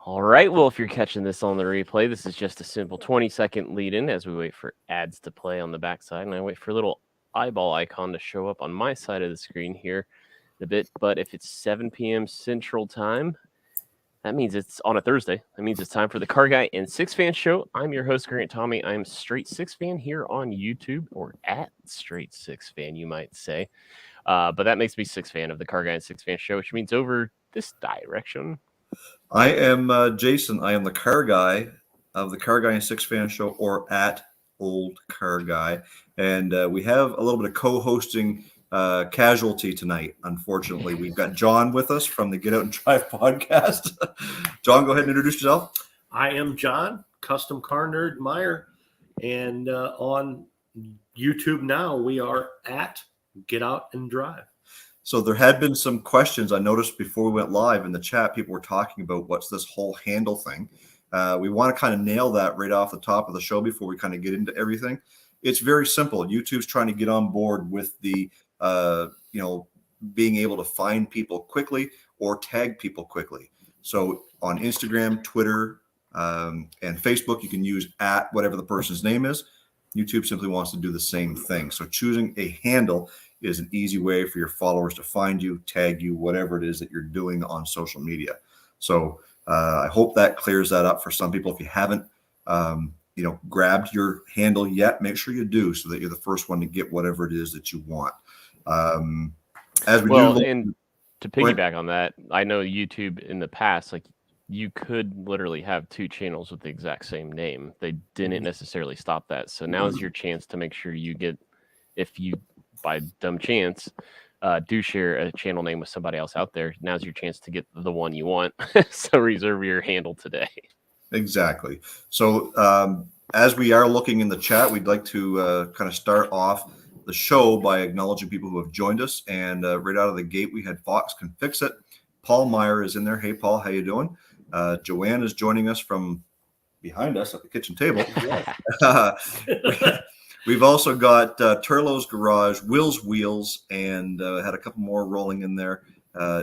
All right, well, if you're catching this on the replay, this is just a simple 20-second lead-in as we wait for ads to play on the backside, and I wait for a little eyeball icon to show up on my side of the screen here in a bit. But if it's 7 p.m. Central Time, that means it's on a Thursday. That means it's time for the Car Guy and SIXFAN show. I'm your host, Grant Tommy. I'm Straight SIXFAN here on YouTube, or at Straight SIXFAN, you might say. But that makes me SIXFAN of the Car Guy and SIXFAN show, which means over this direction. I am Jason. I am the car guy of the Car Guy and SIXFAN show, or at Olde Carr Guy. And we have a little bit of co-hosting casualty tonight. Unfortunately, we've got John with us from the Get Out and Drive podcast. John, go ahead and introduce yourself. I am John, custom car nerd Meyer, and on YouTube now we are at Get Out and Drive. So there had been some questions I noticed before we went live in the chat. People were talking about what's this whole handle thing. We want to kind of nail that right off the top of the show before we kind of get into everything. It's very simple. YouTube's trying to get on board with the, being able to find people quickly or tag people quickly. So on Instagram, Twitter, and Facebook, you can use at whatever the person's name is. YouTube simply wants to do the same thing. So choosing a handle is an easy way for your followers to find you, tag you, whatever it is that you're doing on social media. So I hope that clears that up for some people. If you haven't, grabbed your handle yet, make sure you do, so that you're the first one to get whatever it is that you want. And to piggyback on that, I know YouTube in the past, like, you could literally have two channels with the exact same name. They didn't necessarily stop that. So now is your chance to make sure you get, if you by dumb chance do share a channel name with somebody else out there, now's your chance to get the one you want. So reserve your handle today. Exactly. So as we are looking in the chat, we'd like to kind of start off the show by acknowledging people who have joined us. And right out of the gate, we had Fox Can Fix It. Paul Meyer is in there. Hey, Paul, how you doing? Joanne is joining us from behind us at the kitchen table. We've also got Turlo's Garage, Will's Wheels, and had a couple more rolling in there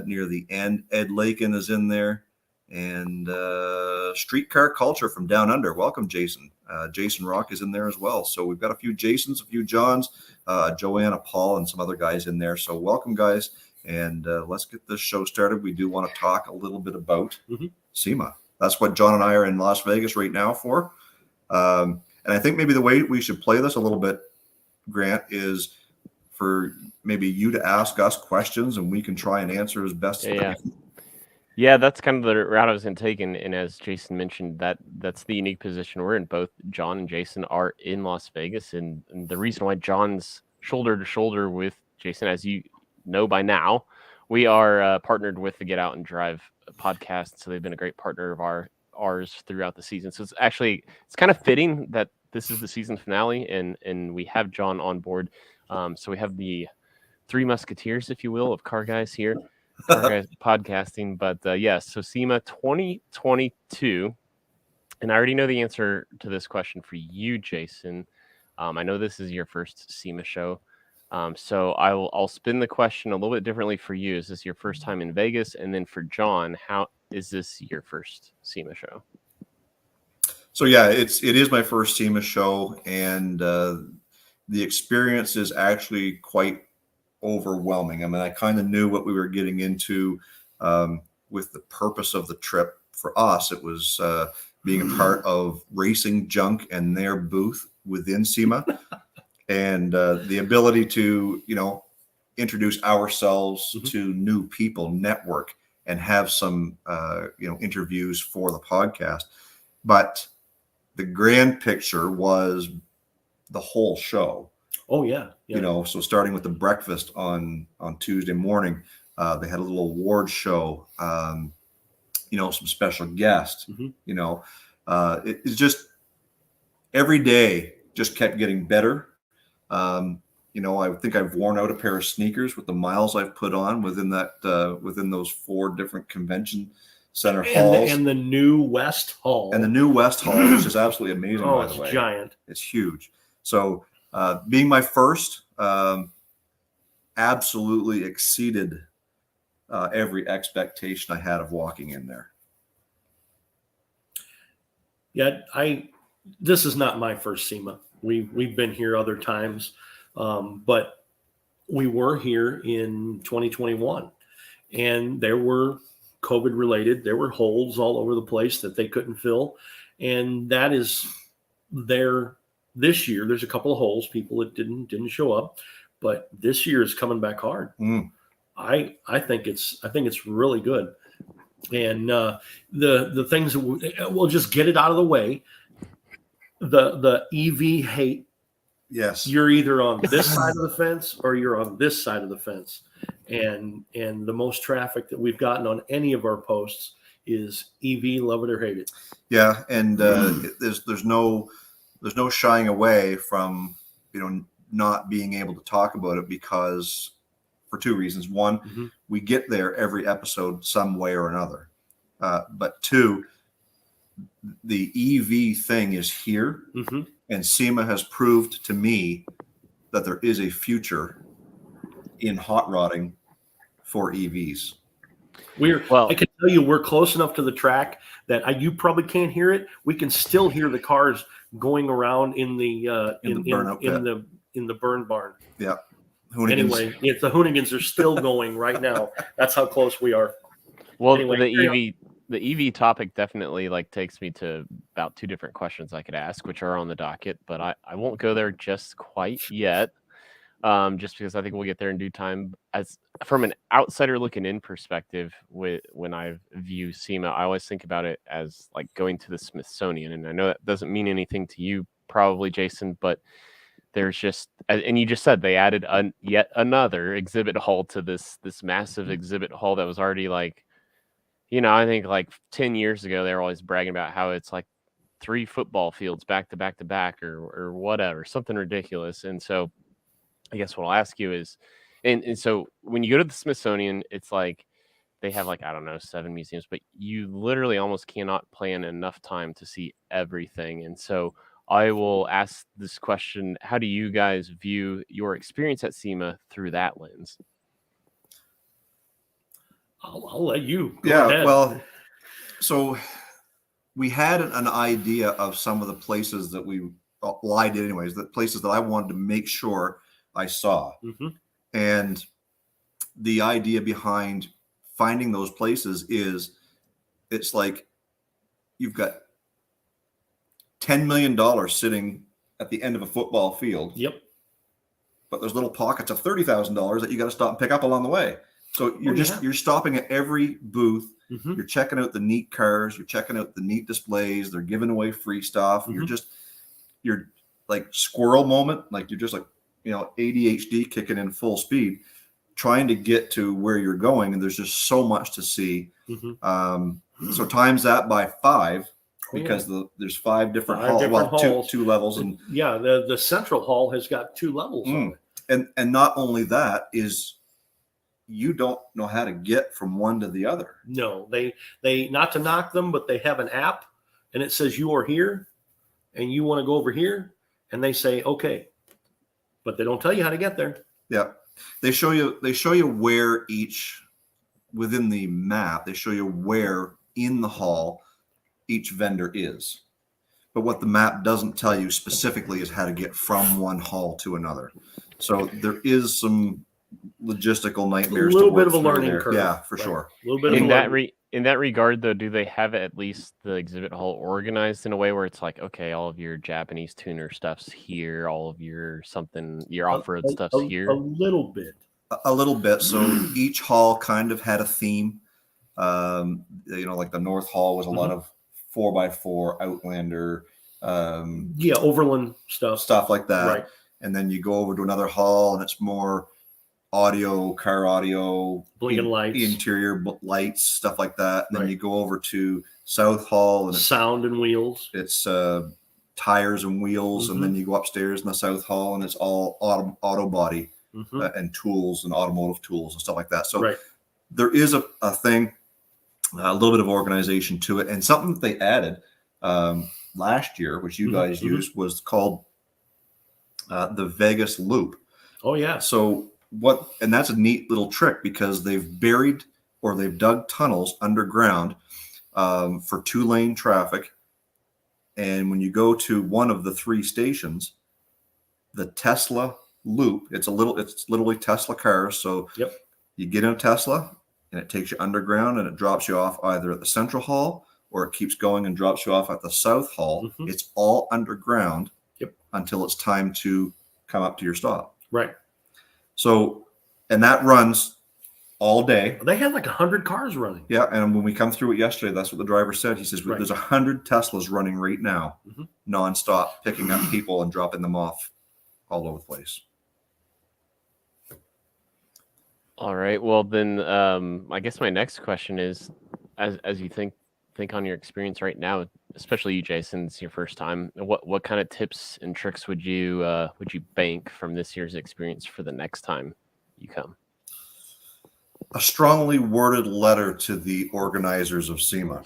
near the end. Ed Lakin is in there, and Streetcar Culture from Down Under. Welcome, Jason. Jason Rock is in there as well. So we've got a few Jasons, a few Johns, Joanna, Paul, and some other guys in there. So welcome, guys, and let's get this show started. We do want to talk a little bit about SEMA. That's what John and I are in Las Vegas right now for. And I think maybe the way we should play this a little bit, Grant, is for maybe you to ask us questions and we can try and answer as best as we can. Yeah, that's kind of the route I was going to take. And as Jason mentioned, that's the unique position we're in. Both John and Jason are in Las Vegas. And the reason why John's shoulder to shoulder with Jason, as you know by now, we are partnered with the Get Out and Drive podcast. So they've been a great partner of ours throughout the season. So it's kind of fitting that this is the season finale and we have John on board. So we have the three musketeers, if you will, of car guys here, car guys podcasting. But yes, so SEMA 2022, and I already know the answer to this question for you, Jason. I know this is your first SEMA show. So I'll spin the question a little bit differently for you. Is this your first time in Vegas? And then for John, how is this your first SEMA show? So yeah, it is my first SEMA show, and the experience is actually quite overwhelming. I mean, I kind of knew what we were getting into with the purpose of the trip. For us, it was being a part of Racing Junk and their booth within SEMA, and the ability to introduce ourselves to new people, network, and have some interviews for the podcast. But the grand picture was the whole show. Oh yeah. So starting with the breakfast on Tuesday morning, they had a little award show, some special guests, it's just every day just kept getting better. I think I've worn out a pair of sneakers with the miles I've put on within those 4 different convention center halls. And the new West Hall. And the new West Hall, which is absolutely amazing, by the way. It's giant. It's huge. So being my first, absolutely exceeded every expectation I had of walking in there. Yeah, this is not my first SEMA. We've been here other times, but we were here in 2021, and there were COVID related. There were holes all over the place that they couldn't fill, and that is there this year. There's a couple of holes, people that didn't show up, but this year is coming back hard. I think it's really good. And the things that we'll just get it out of the way. The EV hate. Yes, You're either on this side of the fence or you're on this side of the fence. And the most traffic that we've gotten on any of our posts is EV, love it or hate it. Yeah, and there's no shying away from not being able to talk about it, because for two reasons. One, we get there every episode some way or another. But two, the EV thing is here, and SEMA has proved to me that there is a future in hot rodding for EVs. I can tell you, we're close enough to the track that you probably can't hear it. We can still hear the cars going around in the burn barn. Yeah. Hoonigans. Anyway, the Hoonigans are still going right now. That's how close we are. Well, anyway, the EV topic definitely takes me to about two different questions I could ask, which are on the docket, but I won't go there just quite yet. Just because I think we'll get there in due time. As from an outsider looking in perspective, when I view SEMA, I always think about it as like going to the Smithsonian, and I know that doesn't mean anything to you, probably, Jason, but there's just, and you just said they added yet another exhibit hall to this massive exhibit hall that was already I think 10 years ago they were always bragging about how it's like 3 football fields back to back to back or whatever, something ridiculous. And so I guess what I'll ask you is, and so when you go to the Smithsonian, it's like they have I don't know, 7 museums, but you literally almost cannot plan enough time to see everything. And so I will ask this question: how do you guys view your experience at SEMA through that lens? I'll let you. Go ahead. Well, so we had an idea of some of the places that I did anyways, the places that I wanted to make sure I saw. And the idea behind finding those places is, it's like you've got $10 million sitting at the end of a football field. Yep. But there's little pockets of $30,000 that you got to stop and pick up along the way. So you're stopping at every booth. You're checking out the neat cars. You're checking out the neat displays. They're giving away free stuff. You're like squirrel moment. Like you're just ADHD kicking in full speed, trying to get to where you're going. And there's just so much to see. So times that by 5, because there's 5 different halls. Two levels. And yeah, the central hall has got 2 levels on it. And not only that is, you don't know how to get from one to the other. No, they not to knock them, but they have an app and it says you are here and you want to go over here, and they say, okay, but they don't tell you how to get there. Yeah. They show you where within the map, they show you where in the hall each vendor is. But what the map doesn't tell you specifically is how to get from one hall to another. So there is some logistical nightmares. A little bit of a learning curve. Yeah, for sure. A little bit in that regard, though, do they have at least the exhibit hall organized in a way where it's like, okay, all of your Japanese tuner stuff's here, all of your off-road stuff's here? A little bit. A little bit. So each hall kind of had a theme. Like the North Hall was a lot of 4x4 Outlander. Overland stuff like that. Right. And then you go over to another hall and it's more car audio, blinking lights, interior lights, stuff like that. And then you go over to South Hall and it's sound and wheels. It's tires and wheels. And then you go upstairs in the South Hall and it's all auto body and tools and automotive tools and stuff like that. So there is a thing, a little bit of organization to it. And something that they added last year, which you guys used, was called the Vegas Loop. Oh yeah. So and that's a neat little trick, because they've buried or they've dug tunnels underground for 2-lane traffic And when you go to one of the 3 stations, the Tesla loop, it's literally Tesla cars. So Yep. you get in a Tesla and it takes you underground and it drops you off either at the Central Hall or it keeps going and drops you off at the South Hall. Mm-hmm. It's all underground. Yep. Until it's time to come up to your stop. Right. So, and that runs all day. They had like 100 cars running. Yeah. And when we come through it yesterday, that's what the driver said. He says, Right. there's 100 Teslas running right now, mm-hmm. nonstop, picking up people and dropping them off all over the place. All right. Well, then I guess my next question is, as you think on your experience right now, especially you, Jason, it's your first time. What kind of tips and tricks would you bank from this year's experience for the next time you come? A strongly worded letter to the organizers of SEMA.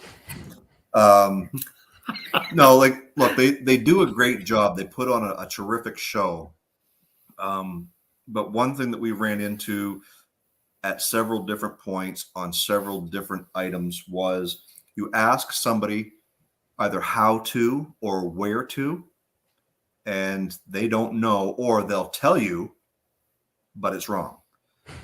No, like, look, they do a great job. They put on a terrific show. But one thing that we ran into at several different points on several different items was you ask somebody either how to or where to, and they don't know, or they'll tell you, but it's wrong.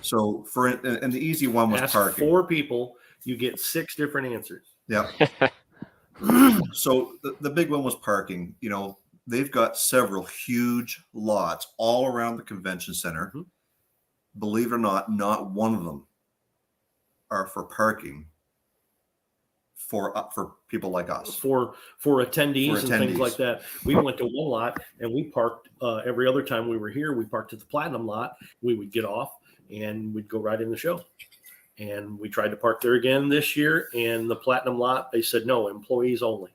So and the easy one was Ask parking. 4 people, you get 6 different answers. Yeah. So the big one was parking. You know, they've got several huge lots all around the convention center. Mm-hmm. Believe it or not one of them are for parking for people like us. For attendees and things like that. We went to one lot and we parked every other time we were here. We parked at the Platinum lot. We would get off and we'd go right in the show. And we tried to park there again this year. And the Platinum lot, they said, no, employees only.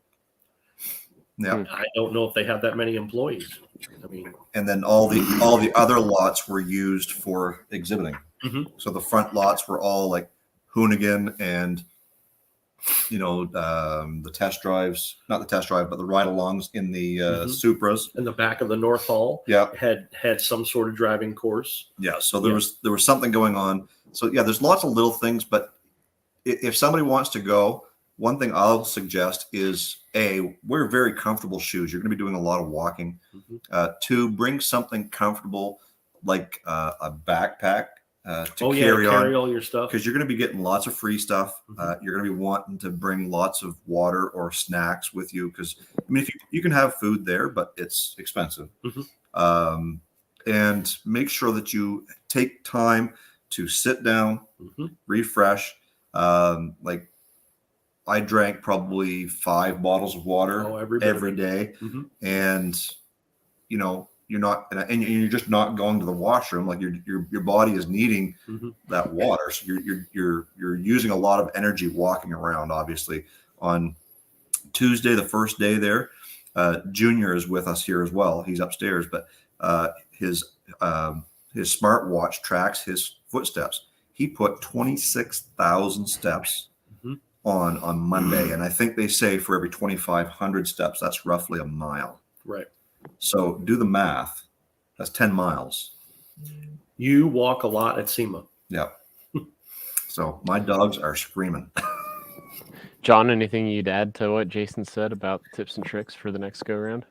Yeah. I don't know if they have that many employees. I mean, and then all the other lots were used for exhibiting. Mm-hmm. So the front lots were all like Hoonigan and, you know, the test drives, not the test drive, but the ride-alongs in the Supras. In the back of the North Hall, yeah, had some sort of driving course. Yeah, so there was something going on. So yeah, there's lots of little things, but if somebody wants to go, one thing I'll suggest is wear very comfortable shoes. You're going to be doing a lot of walking. Mm-hmm. 2, bring something comfortable like a backpack to carry all your stuff, because you're going to be getting lots of free stuff. Mm-hmm. You're going to be wanting to bring lots of water or snacks with you because I mean, if you can have food there, but it's expensive. Mm-hmm. And make sure that you take time to sit down, mm-hmm. refresh. Like I drank probably 5 bottles of water every day. Mm-hmm. And you know, you're not, and you're just not going to the washroom. Like your body is needing mm-hmm. that water. So you're using a lot of energy walking around. Obviously, on Tuesday, the first day there, Junior is with us here as well. He's upstairs, but his smartwatch tracks his footsteps. He put 26,000 steps mm-hmm. on Monday, and I think they say for every 2,500 steps, that's roughly a mile. Right. So do the math. That's 10 miles. You walk a lot at SEMA. Yeah. So my dogs are screaming. John, anything you'd add to what Jason said about tips and tricks for the next go around?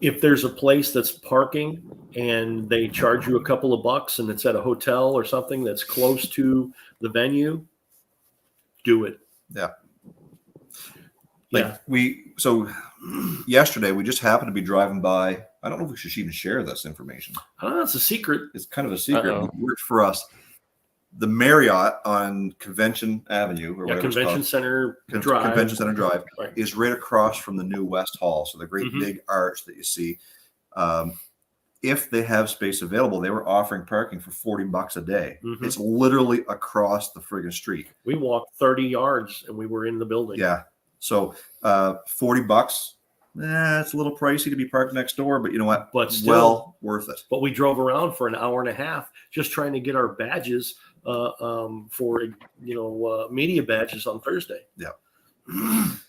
If there's a place that's parking and they charge you a couple of bucks and it's at a hotel or something that's close to the venue, do it. Yeah. So yesterday we just happened to be driving by. I don't know if we should even share this information. I don't know. It's a secret. It's kind of a secret. It worked for us. The Marriott on Convention Avenue, or whatever Convention Center Drive. Convention Center Drive right. is right across from the new West Hall. So the great mm-hmm. big arch that you see. If they have space available, they were offering parking for $40 a day. Mm-hmm. It's literally across the friggin' street. We walked 30 yards and we were in the building. Yeah. So $40. It's a little pricey to be parked next door, but you know what? But still, well worth it. But we drove around for an hour and a half just trying to get our badges for media badges on Thursday. Yeah.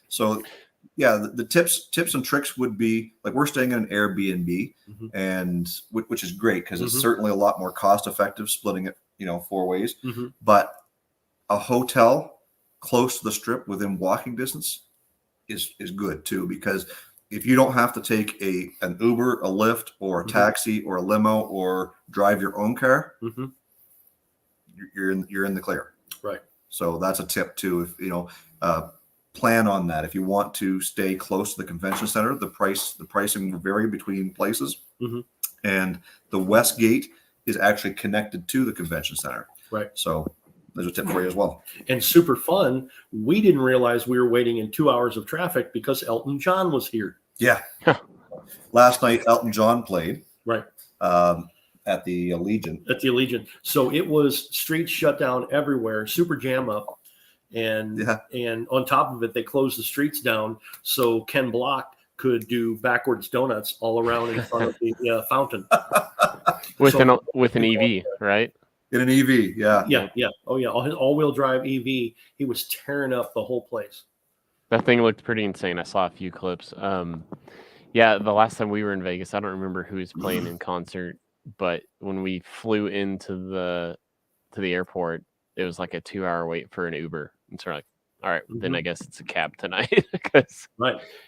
So yeah, the tips and tricks would be like we're staying in an Airbnb, mm-hmm. and which is great because it's mm-hmm. certainly a lot more cost effective splitting it 4 ways. Mm-hmm. But a hotel close to the strip within walking distance, is good too, because if you don't have to take an Uber, a Lyft, or a taxi, or a limo, or drive your own car, you're in the clear. Right. So that's a tip too. If plan on that. If you want to stay close to the convention center, the pricing will vary between places, and the West Gate is actually connected to the convention center. Right. So there's a tip for you as well. And super fun. We didn't realize we were waiting in 2 hours of traffic because Elton John was here. Yeah. Last night, Elton John played. Right. At the Allegiant. At the Allegiant. So it was streets shut down everywhere, super jam up. And on top of it, they closed the streets down so Ken Block could do backwards donuts all around in front of the fountain. With an EV, right? In an EV, yeah. Oh, yeah. His all-wheel drive EV, he was tearing up the whole place. That thing looked pretty insane. I saw a few clips. Yeah, the last time we were in Vegas, I don't remember who was playing in concert, but when we flew into the airport, it was like a 2-hour wait for an Uber. And so we're like, all right, then I guess it's a cab tonight because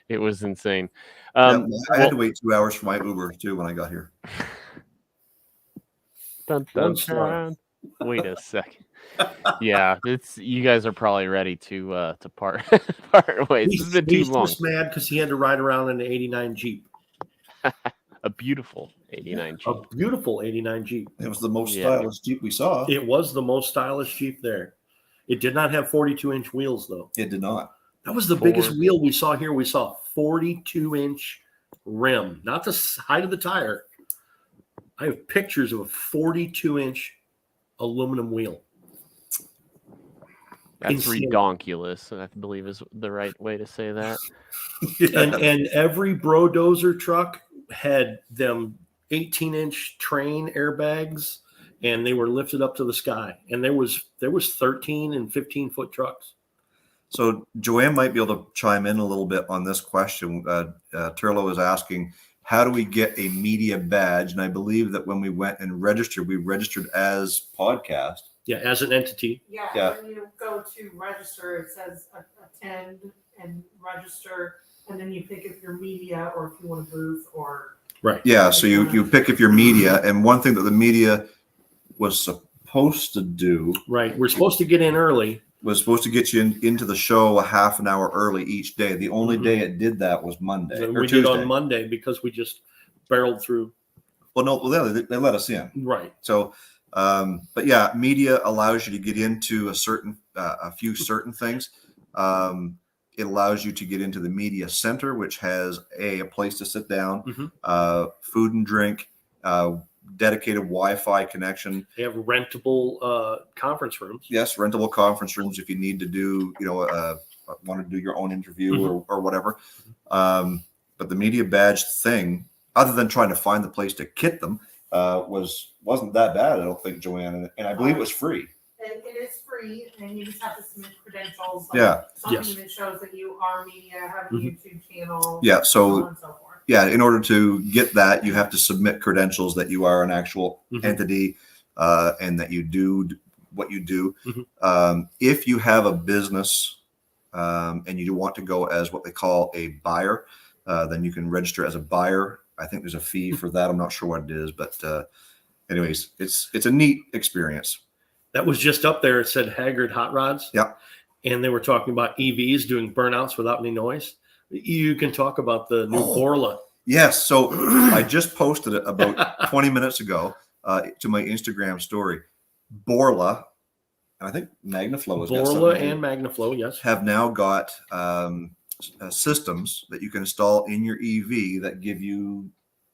it was insane. I had to wait 2 hours for my Uber too when I got here. Dun, dun, dun. Wait a second. Yeah, you guys are probably ready to part ways. It's been too long. He's just mad because he had to ride around in an '89 Jeep. A beautiful '89 Jeep. A beautiful '89 Jeep. It was the most stylish Jeep we saw. It was the most stylish Jeep there. It did not have 42-inch wheels though. It did not. That was the biggest wheel we saw here. We saw 42-inch rim, not the height of the tire. I have pictures of a 42-inch aluminum wheel. That's Insane. redonkulous, I believe is the right way to say that. And every Brodozer truck had them 18-inch train airbags, and they were lifted up to the sky. And there was 13 and 15-foot trucks. So Joanne might be able to chime in a little bit on this question. Turlo is asking, how do we get a media badge? And I believe that when we went and registered, we registered as podcast. Yeah, as an entity. Yeah. When you go to register, it says attend and register, and then you pick if you're media or if you want a booth or. Right. Yeah. So you pick if you're media, and one thing that the media was supposed to do. Right. We're supposed to get in early. Was supposed to get you into the show a half an hour early each day. The only day it did that was Monday or Tuesday. Did on Monday because we just barreled through. Well, no, they let us in. Right. So, but yeah, media allows you to get into a few certain things. It allows you to get into the media center, which has a place to sit down, food and drink, dedicated Wi-Fi connection. They have rentable conference rooms. Yes, rentable conference rooms if you need to do, want to do your own interview or whatever. But the media badge thing, other than trying to find the place to kit them, wasn't that bad. I don't think, Joanne, and I believe it was free. It is free, and you just have to submit credentials. Something that shows that you are media, have a YouTube channel. Yeah. So on and so forth. Yeah, in order to get that, you have to submit credentials that you are an actual entity and that you do what you do. If you have a business and you want to go as what they call a buyer, then you can register as a buyer. I think there's a fee for that. I'm not sure what it is, but anyways, it's a neat experience. That was just up there. It said Haggard Hot Rods. Yeah. And they were talking about EVs doing burnouts without any noise. You can talk about the new Borla. Yes. So I just posted it about 20 minutes ago to my Instagram story. Borla, and I think MagnaFlow has got Borla and MagnaFlow, yes, have now got systems that you can install in your EV that give you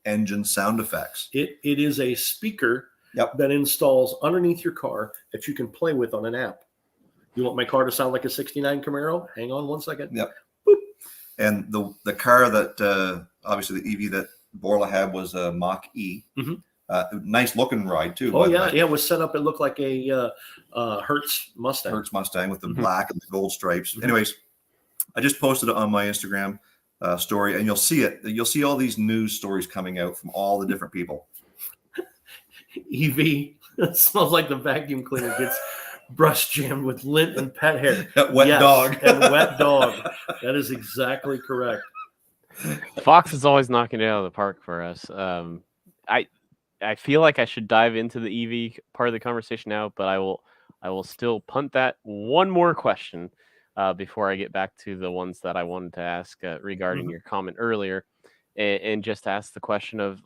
engine sound effects. It is a speaker that installs underneath your car that you can play with on an app. You want my car to sound like a 69 Camaro? Hang on one second. Yep. Boop. And the car that obviously the EV that Borla had was a Mach E. Nice looking ride too. Oh yeah, it was set up. It looked like a Hertz Mustang. Hertz Mustang with the black and the gold stripes. Anyways, I just posted it on my Instagram story, and you'll see it. You'll see all these news stories coming out from all the different people. EV smells like the vacuum cleaner gets brush jammed with lint and pet hair. That wet Yes, dog. and wet dog. That is exactly correct. Fox is always knocking it out of the park for us. I feel like I should dive into the EV part of the conversation now, but I will still punt that one more question before I get back to the ones that I wanted to ask regarding your comment earlier, and just ask the question of,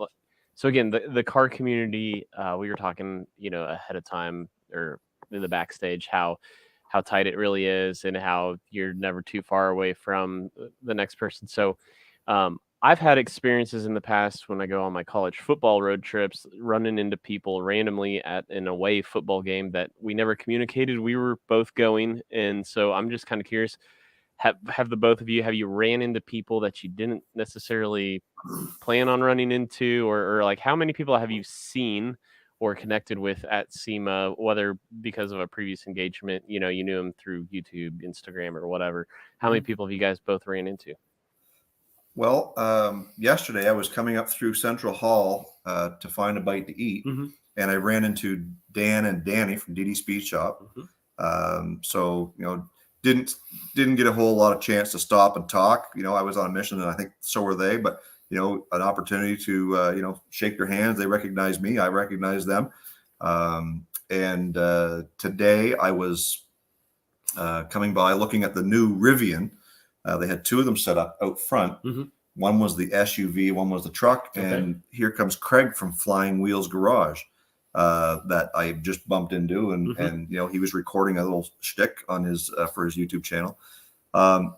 so again, the car community, we were talking, ahead of time or in the backstage, how tight it really is and how you're never too far away from the next person. So I've had experiences in the past when I go on my college football road trips, running into people randomly at an away football game that we never communicated we were both going. And so I'm just kind of curious, have the both of you, have you ran into people that you didn't necessarily plan on running into, or like how many people have you seen or connected with at SEMA, whether because of a previous engagement, you knew them through YouTube, Instagram, or whatever? How many people have you guys both ran into? Well, yesterday I was coming up through Central Hall to find a bite to eat, and I ran into Dan and Danny from DD Speed Shop. So didn't get a whole lot of chance to stop and talk. I was on a mission, and I think so were they. But an opportunity to shake their hands. They recognized me. I recognized them. And today I was coming by looking at the new Rivian. They had two of them set up out front. One was the SUV, one was the truck. And here comes Craig from Flying Wheels Garage that I just bumped into. And he was recording a little shtick on his for his YouTube channel.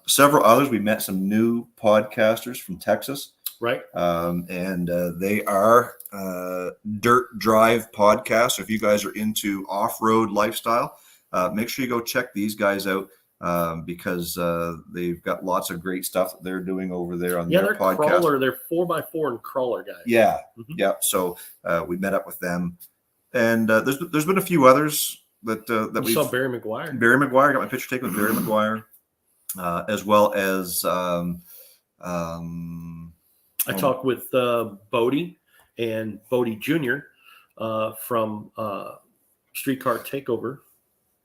Several others. We met some new podcasters from Texas. Right. And they are Dirt Drive Podcast. So if you guys are into off-road lifestyle, make sure you go check these guys out. Because they've got lots of great stuff that they're doing over there on their podcast. Crawler, they're 4x4 and crawler guys. Yeah, yeah. So we met up with them, and there's been a few others that we saw Barry McGuire. Barry McGuire, got my picture taken with Barry McGuire, as well as I talked with Bodie and Bodie Jr. From Streetcar Takeover.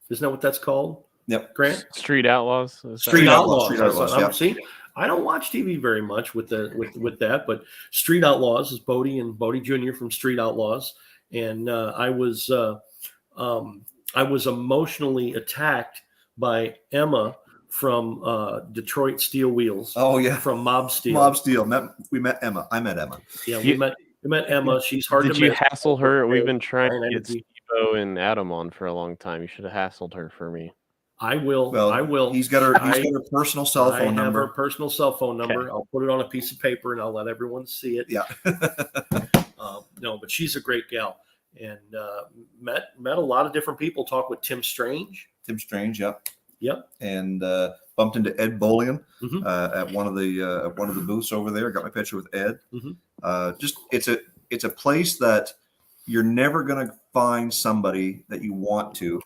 Isn't that what that's called? Yep. Grant? Street Outlaws. Street Outlaws. Yeah. See, I don't watch TV very much with that, but Street Outlaws is Bodie and Bodie Jr. from Street Outlaws, and I was emotionally attacked by Emma from Detroit Steel Wheels. Oh yeah, from Mob Steel. Mob Steel. We met Emma. I met Emma. Yeah, we met Emma. She's hard to miss. Did you hassle her? We've been trying to get Steve-O and Adam on for a long time. You should have hassled her for me. I will. Well, I will. He's got her personal cell phone number. I have her personal cell phone number. Okay. I'll put it on a piece of paper and I'll let everyone see it. Yeah. No, but she's a great gal, and met a lot of different people. Talked with Tim Strange. Yep. Yep. And bumped into Ed Bolian at one of the booths over there. Got my picture with Ed. Just it's a place that you're never going to find somebody that you want to.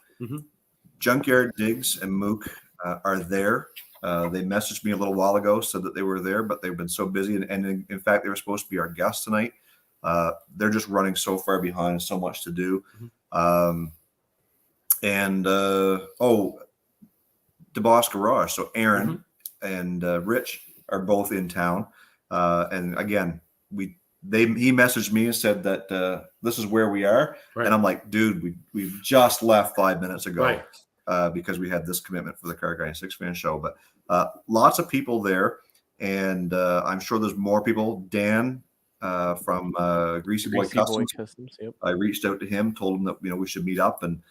Junkyard Diggs and Mook are there. They messaged me a little while ago, said that they were there, but they've been so busy. And in fact, they were supposed to be our guests tonight. They're just running so far behind, so much to do. DeBoss Garage. So Aaron and Rich are both in town. And again, he messaged me and said that this is where we are. Right. And I'm like, dude, we've just left 5 minutes ago. Right. Because we had this commitment for the Car Guy and SIXFAN show. But lots of people there, and I'm sure there's more people. Dan from Greasy Boy Customs. Yep. I reached out to him, told him that we should meet up, and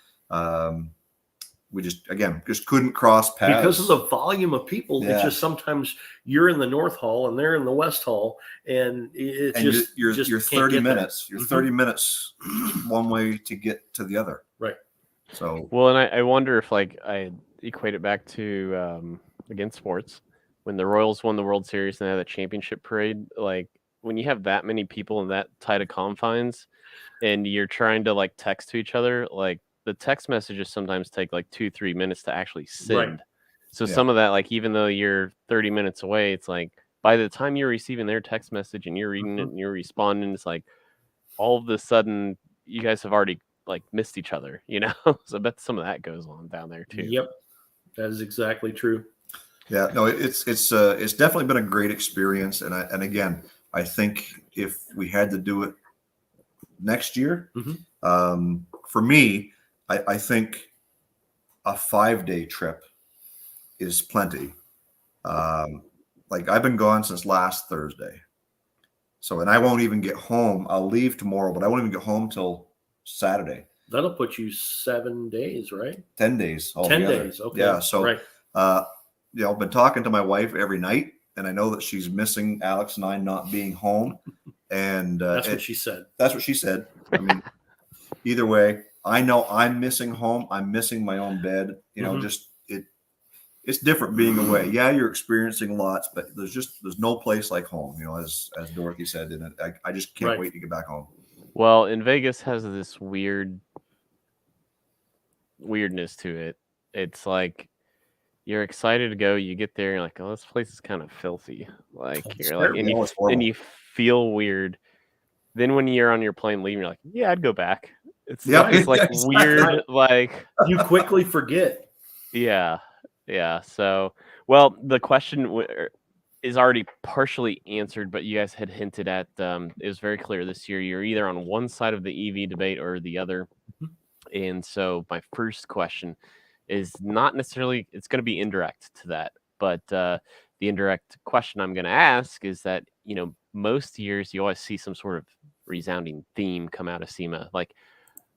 we just couldn't cross paths because of the volume of people. Yeah. It's just sometimes you're in the North Hall and they're in the West Hall, and you're 30 minutes. You're 30 minutes one way to get to the other. Right. So well, and I wonder if I equate it back to against sports when the Royals won the World Series and they had a championship parade. Like when you have that many people in that tight of confines, and you're trying to text to each other, the text messages sometimes take 2-3 minutes to actually send. Right. So some of that, even though you're 30 minutes away, it's by the time you're receiving their text message and you're reading it and you're responding, it's all of a sudden you guys have already like missed each other, you know. So I bet some of that goes on down there too. Yep, that is exactly true. Yeah, no, it's definitely been a great experience, and again, I think if we had to do it next year, for me, I think a 5-day trip is plenty. Like I've been gone since last Thursday, so and I won't even get home. I'll leave tomorrow, but I won't even get home till Saturday. That'll put you 7 days, right? 10 days. 10 altogether. days. Okay. Yeah. So, right. You know, I've been talking to my wife every night, and I know that she's missing Alex and I not being home. And that's what she said. That's what she said. I mean, either way, I know I'm missing home. I'm missing my own bed. You know, just it's different being away. Yeah, you're experiencing lots, but there's no place like home. You know, as Dorothy said, and I just can't wait to get back home. Well, in Vegas has this weirdness to it. It's like you're excited to go, you get there, you're like, oh, this place is kind of filthy. Like you're like, and you feel weird. Then when you're on your plane leaving, you're like, yeah, I'd go back. It's like weird, like you quickly forget. Yeah. So, well, the question is already partially answered, but you guys had hinted at it was very clear this year you're either on one side of the EV debate or the other. And so my first question is not necessarily, it's going to be indirect to that, but the indirect question I'm going to ask is that, you know, most years you always see some sort of resounding theme come out of SEMA. Like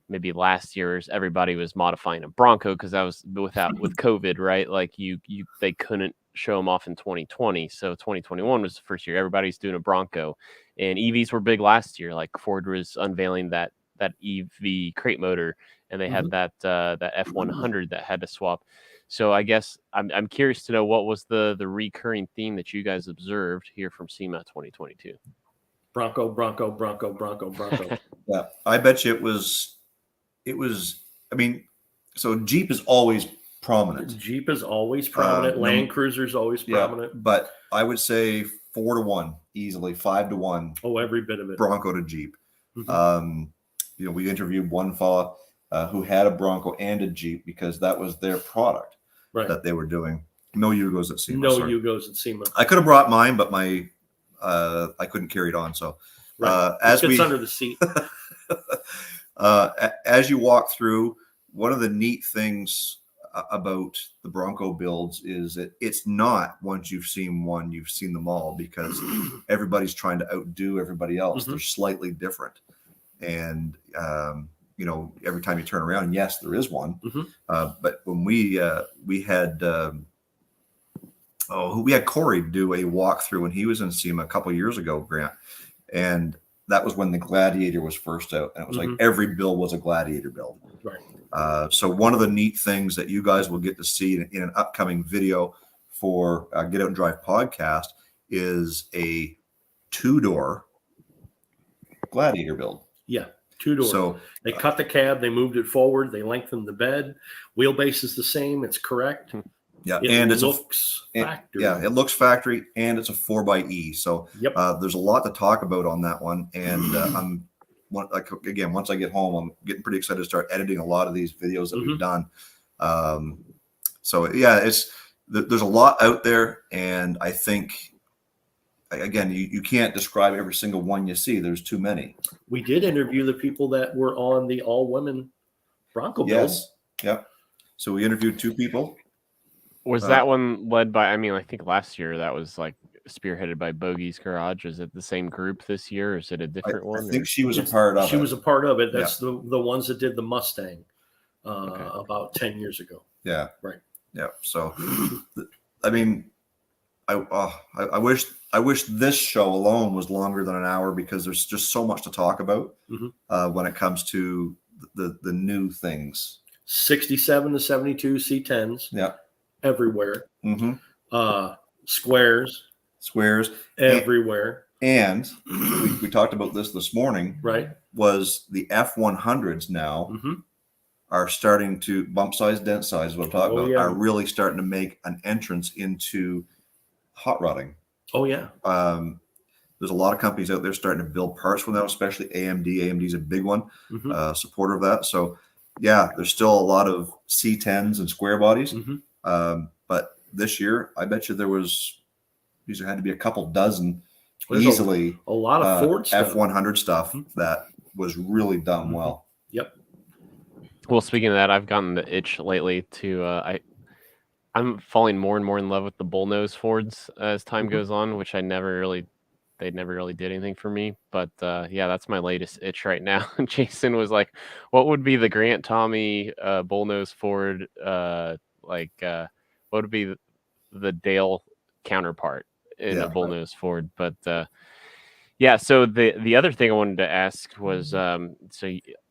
maybe last year's everybody was modifying a Bronco because that was with COVID, right? Like they couldn't show them off in 2020. So 2021 was the first year everybody's doing a Bronco, and EVs were big last year. Like Ford was unveiling that EV crate motor, and they had that F100 that had to swap. So I guess I'm curious to know what was the recurring theme that you guys observed here from SEMA 2022. Bronco. Yeah, I bet you it was. I mean, so Jeep is always prominent. Jeep is always prominent. Land Cruiser's always prominent. Yeah, but I would say 4-1 easily, 5-1. Oh, every bit of it. Bronco to Jeep. You know, we interviewed one fella who had a Bronco and a Jeep because that was their product that they were doing. No Yugos at SEMA. Yugos at SEMA. I could have brought mine, but my I couldn't carry it on. So as it's under the seat. As you walk through, one of the neat things about the Bronco builds is that it's not once you've seen one, you've seen them all, because everybody's trying to outdo everybody else. They're slightly different. And, you know, every time you turn around, yes, there is one. But when we had Corey do a walkthrough when he was in SEMA a couple of years ago, Grant, and that was when the Gladiator was first out, and it was like every build was a Gladiator build. So one of the neat things that you guys will get to see in an upcoming video for Get Out and Drive podcast is a 2-door Gladiator build. Yeah, 2-door. So they cut the cab, they moved it forward, they lengthened the bed. Wheelbase is the same, it's correct. Yeah, it looks factory. Yeah, it looks factory, and it's a 4xe. So there's a lot to talk about on that one. And once I get home, I'm getting pretty excited to start editing a lot of these videos that we've done. So yeah, there's a lot out there, and I think again, you can't describe every single one you see. There's too many. We did interview the people that were on the all-women Bronco build. Yes. Yep. So we interviewed 2 people. Was that one led by, I mean, I think last year that was like spearheaded by Bogey's Garage. Is it the same group this year, or is it a different one? I think she was a part of it. She was a part of it. That's the ones that did the Mustang about 10 years ago. Yeah. Right. Yeah. So, I mean, I wish this show alone was longer than an hour, because there's just so much to talk about when it comes to the new things. 67 to 72 C10s. Yeah. Everywhere. Squares everywhere. And we talked about this morning. Right. Was the F100s now are starting to bump size, dent size, what I'm talking about, are really starting to make an entrance into hot rodding. Oh yeah. There's a lot of companies out there starting to build parts for them, especially AMD. AMD is a big one, supporter of that. So yeah, there's still a lot of C10s and square bodies. But this year, I bet you these had to be a couple dozen easily. A lot of Ford stuff. F100 stuff that was really done well. Yep. Well, speaking of that, I've gotten the itch lately to I'm falling more and more in love with the bullnose Fords as time goes on, which they never really did anything for me. But yeah, that's my latest itch right now. Jason was like, "What would be the Grant Tommy bullnose Ford? What would be the Dale counterpart in a bullnose Ford?" But yeah, so the other thing I wanted to ask was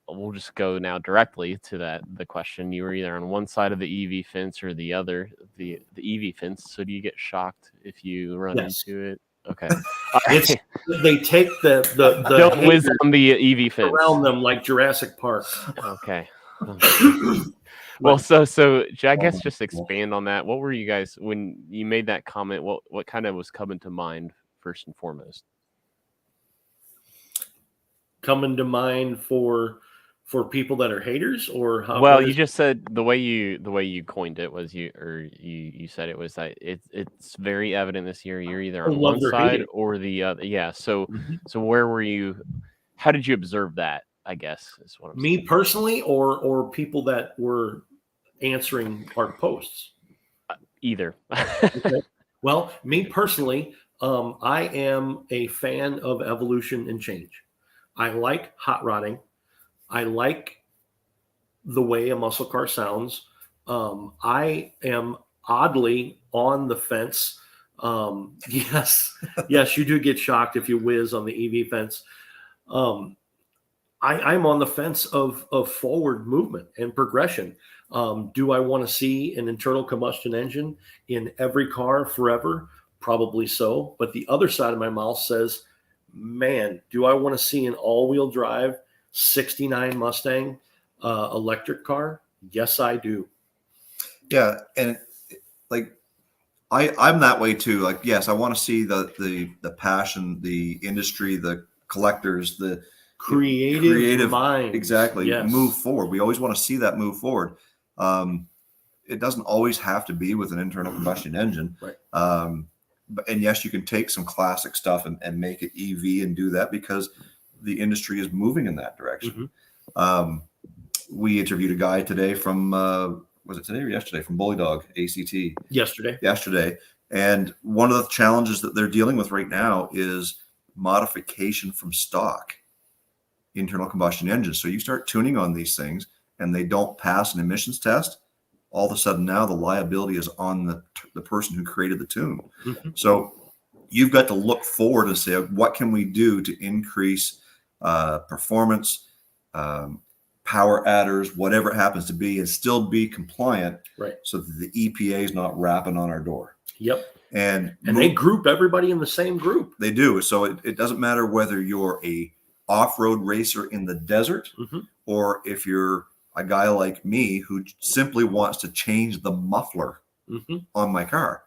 we'll just go now directly to the question. You were either on one side of the EV fence or the other, the EV fence. So do you get shocked if you run into it? Okay. They take the don't whiz on the EV fence around them like Jurassic Park. Okay. Well, so I guess just expand on that. What were you guys when you made that comment? What kind of was coming to mind first and foremost? Coming to mind for people that are haters, or how? Well, you just said the way you coined it was you said it was that it's very evident this year you're either on one side or the other. Yeah. So where were you? How did you observe that? I guess is what I'm saying. Me personally, or people that were answering our posts. Either. Okay. Well, me personally, I am a fan of evolution and change. I like hot rodding. I like the way a muscle car sounds. I am oddly on the fence. Yes, you do get shocked if you whiz on the EV fence. I'm on the fence of forward movement and progression. Do I want to see an internal combustion engine in every car forever? Probably so. But the other side of my mouth says, man, do I want to see an all-wheel drive 69 Mustang electric car? Yes, I do. Yeah, and like I'm that way too. Like, yes, I want to see the passion, the industry, the collectors, the creative mind, exactly, move forward. We always want to see that move forward. It doesn't always have to be with an internal combustion engine, right? And yes, you can take some classic stuff and make it EV and do that because the industry is moving in that direction. We interviewed a guy today from was it today or yesterday from Bully Dog ACT? Yesterday. And one of the challenges that they're dealing with right now is modification from stock internal combustion engines. So you start tuning on these things and they don't pass an emissions test, all of a sudden now the liability is on the person who created the tune. So you've got to look forward and say, what can we do to increase performance, power adders, whatever it happens to be, and still be compliant, right? So that the EPA is not rapping on our door. Yep. And they group everybody in the same group. They do. So it doesn't matter whether you're a off-road racer in the desert or if you're a guy like me who simply wants to change the muffler on my car.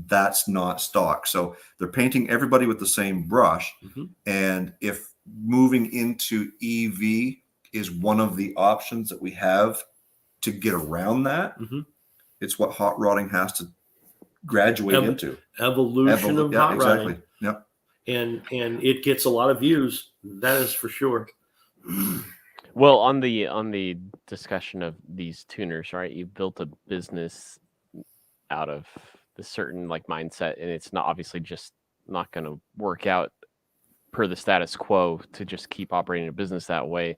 That's not stock. So they're painting everybody with the same brush. And if moving into EV is one of the options that we have to get around that, it's what hot rodding has to graduate into. Evolution of hot rodding. Yep. And it gets a lot of views. That is for sure. Well, on the discussion of these tuners, right? You built a business out of the certain like mindset, and it's not obviously just not going to work out per the status quo to just keep operating a business that way.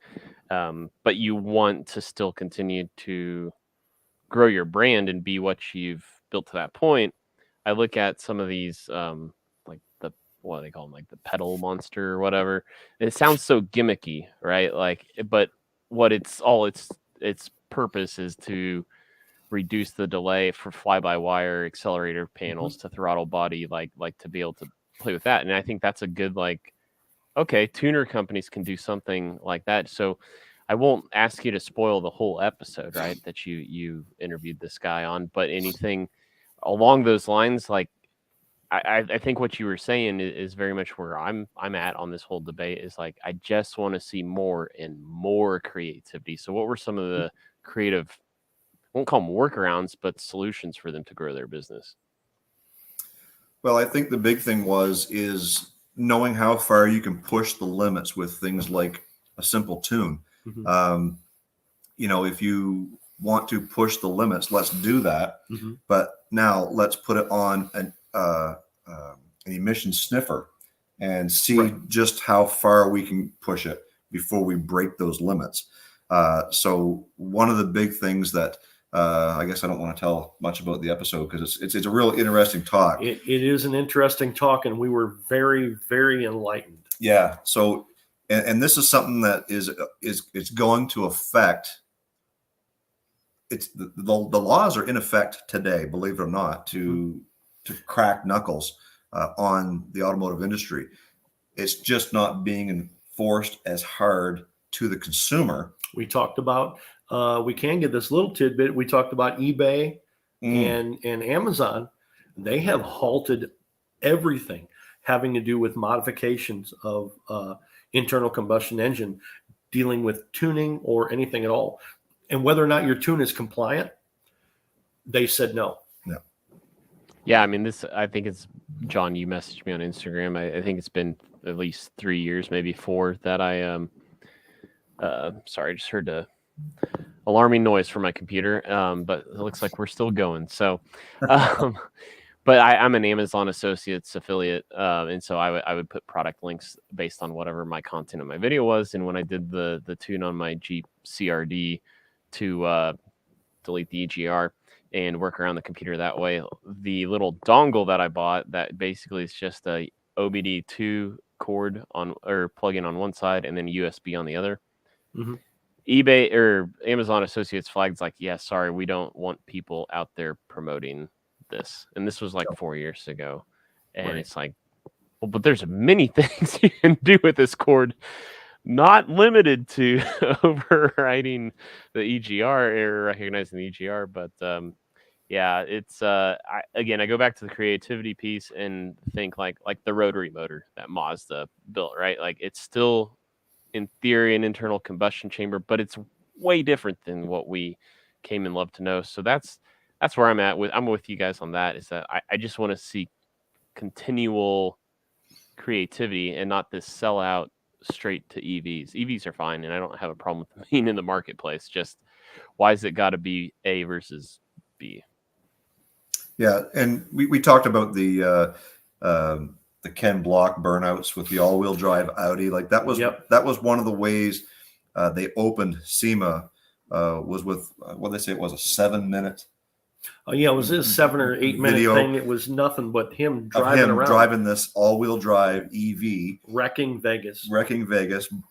But you want to still continue to grow your brand and be what you've built to that point. I look at some of these like what do they call them, like the pedal monster or whatever. It sounds so gimmicky, right? Like, but what its purpose is to reduce the delay for fly-by-wire accelerator panels to throttle body, like to be able to play with that. And I think that's a good, like, okay, tuner companies can do something like that. So I won't ask you to spoil the whole episode, right, that you interviewed this guy on, but anything along those lines, like, I think what you were saying is very much where I'm at on this whole debate. Is like I just want to see more and more creativity. So what were some of the creative, I won't call them workarounds, but solutions for them to grow their business? Well, I think the big thing is knowing how far you can push the limits with things like a simple tune. Mhm. If you want to push the limits, let's do that. Mhm. But now let's put it on an emission sniffer and see Right. just how far we can push it before we break those limits. So one of the big things that I guess I don't want to tell much about the episode because it's a real interesting talk. It is an interesting talk, and we were very, very enlightened. Yeah. So, and this is something that it's going to affect. It's the laws are in effect today, believe it or not, to crack knuckles on the automotive industry. It's just not being enforced as hard to the consumer. We talked about, we can get this little tidbit. We talked about eBay and Amazon. They have halted everything having to do with modifications of internal combustion engine, dealing with tuning or anything at all. And whether or not your tune is compliant, they said no. No. Yeah, I mean, I think it's, John, you messaged me on Instagram. I think it's been at least 3 years, maybe 4, that sorry, I just heard a alarming noise from my computer, but it looks like we're still going. So, but I'm an Amazon Associates affiliate, and so I would put product links based on whatever my content of my video was. And when I did the tune on my Jeep CRD to delete the EGR and work around the computer that way, the little dongle that I bought that basically is just a OBD2 cord on, or plug-in on one side and then USB on the other. Mm-hmm. eBay or Amazon Associates flags like, yeah, sorry, we don't want people out there promoting this. And this was like 4 years ago. And Right. it's like, well, but there's many things you can do with this cord, not limited to overriding the EGR or recognizing the EGR. But yeah, it's I go back to the creativity piece and think like the rotary motor that Mazda built, right? Like it's still in theory an internal combustion chamber, but it's way different than what we came and love to know. So that's where I'm at I'm with you guys on that, is that I just want to see continual creativity and not this sellout straight to EVs. EVs are fine, and I don't have a problem with them being in the marketplace. Just why is it got to be A versus B? Yeah, and we talked about the Ken Block burnouts with the all-wheel drive Audi. Like that was one of the ways they opened SEMA was with what they say it was a 7-minute. Yeah, it was a 7 or 8 minute thing. It was nothing but him driving around, driving this all-wheel drive EV, wrecking Vegas,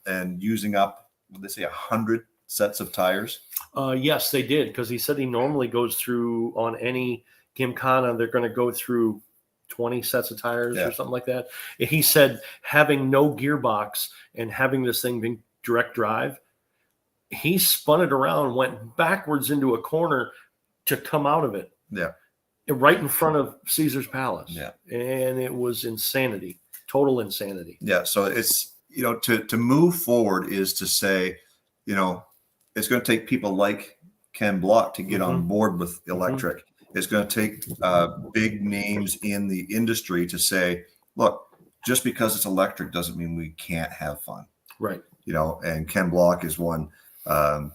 and using up, what they say, 100 sets of tires. Yes, they did, because he said he normally goes through, on any Gymkhana, they're going to go through 20 sets of tires or something like that. And he said having no gearbox and having this thing being direct drive, he spun it around, went backwards into a corner to come out of it. Yeah. Right in front of Caesar's Palace. Yeah. And it was insanity, total insanity. Yeah. So it's, to move forward is to say, it's going to take people like Ken Block to get on board with electric. Mm-hmm. It's going to take big names in the industry to say, look, just because it's electric doesn't mean we can't have fun. Right. And Ken Block is one. And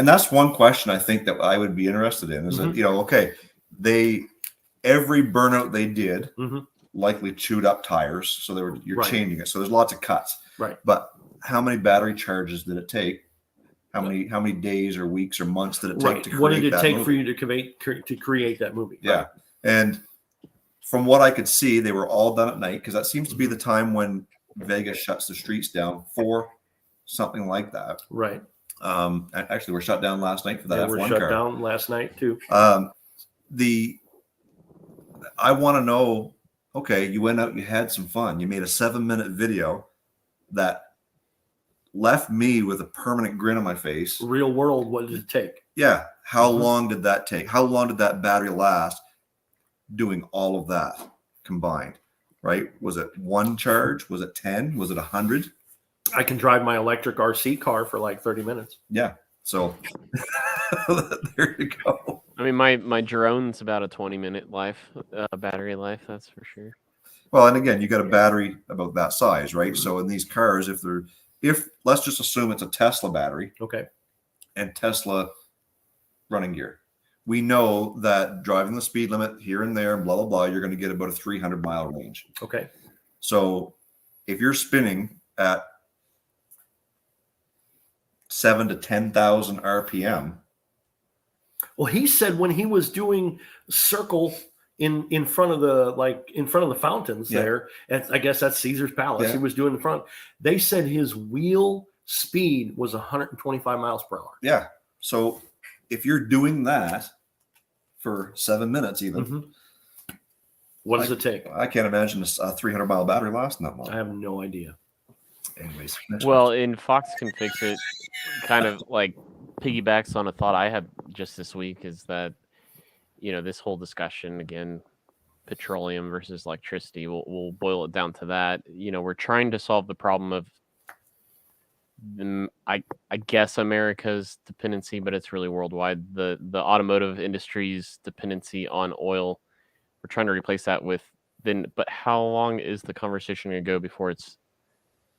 that's one question I think that I would be interested in is that, okay, every burnout they did likely chewed up tires. So you're changing it. So there's lots of cuts. Right. But how many battery charges did it take? How many days or weeks or months did it take to create that movie? What did it take for you to create that movie? Yeah. Right. And from what I could see, they were all done at night because that seems to be the time when Vegas shuts the streets down for something like that. Right. Actually, we're shut down last night for that F1 car. We're shut down last night too. I want to know, okay, you went out, you had some fun. You made a 7-minute video that left me with a permanent grin on my face. Real world, what did it take? Yeah. How long did that take? How long did that battery last doing all of that? combined, right? Was it one charge? Was it 10? Was it 100? I can drive my electric RC car for like 30 minutes. Yeah. So there you go. I mean, my drone's about a 20-minute life, battery life. That's for sure. Well, and again, you got a battery about that size, right? So in these cars, if let's just assume it's a Tesla battery, Okay. and Tesla running gear, we know that driving the speed limit here and there, blah blah blah, you're going to get about a 300-mile range. Okay. So if you're spinning at 7,000 to 10,000 RPM, Well, he said when he was doing circle in front of the fountains Yeah. there, I guess that's Caesar's Palace. Yeah. He was doing in front. They said his wheel speed was 125 miles per hour. yeah. So if you're doing that for 7 minutes, even, Mhm. What does it take? I can't imagine a 300-mile battery lasting that long. I have no idea. Anyways, next Well, in Fox Can Fix It, kind of like piggybacks on a thought I had just this week is that, this whole discussion, again, petroleum versus electricity, we'll boil it down to that. We're trying to solve the problem of, I guess, America's dependency, but it's really worldwide. The automotive industry's dependency on oil. We're trying to replace that with but how long is the conversation going to go before it's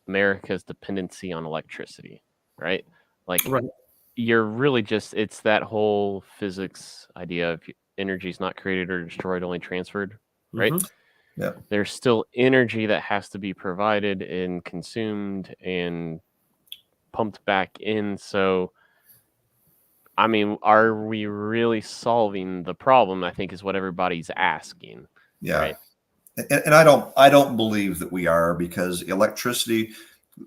America's dependency on electricity, right? Like, Right. you're really it's that whole physics idea of energy is not created or destroyed, only transferred, right? Mhm. Yeah. There's still energy that has to be provided and consumed and pumped back in. So, I mean, are we really solving the problem? I think is what everybody's asking. Yeah. Right. And I don't believe that we are, because electricity,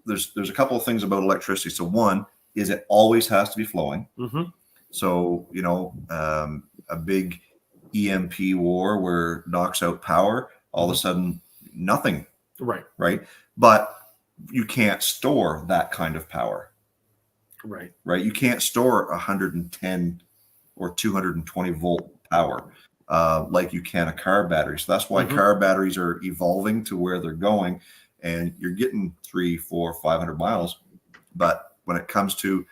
there's a couple of things about electricity. So one is it always has to be flowing. Mhm. So, a big EMP war where it knocks out power, all of a sudden nothing, Right. right? But you can't store that kind of power, Right. right? You can't store 110 or 220 volt power like you can a car battery. So that's why Mhm. car batteries are evolving to where they're going, and you're getting 300, 400, 500 miles. But when it comes to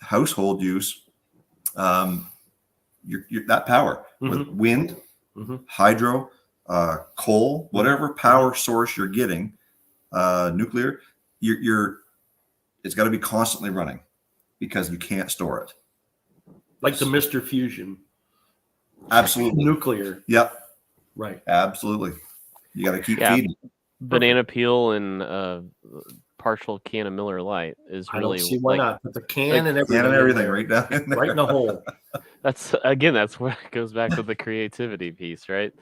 household use, you're that power with Mhm. wind, Mhm. hydro, coal, whatever power source you're getting, nuclear, it's got to be constantly running because you can't store it. Like the Mr. Fusion. Absolutely. Nuclear. Yep. Right. Absolutely. You got to keep Yeah. feeding. Banana peel and partial can of Miller Lite is I really don't see why not. Put the can and everything. Can and in everything there. right down in there. Right in the hole. that's where it goes back to the creativity piece, right?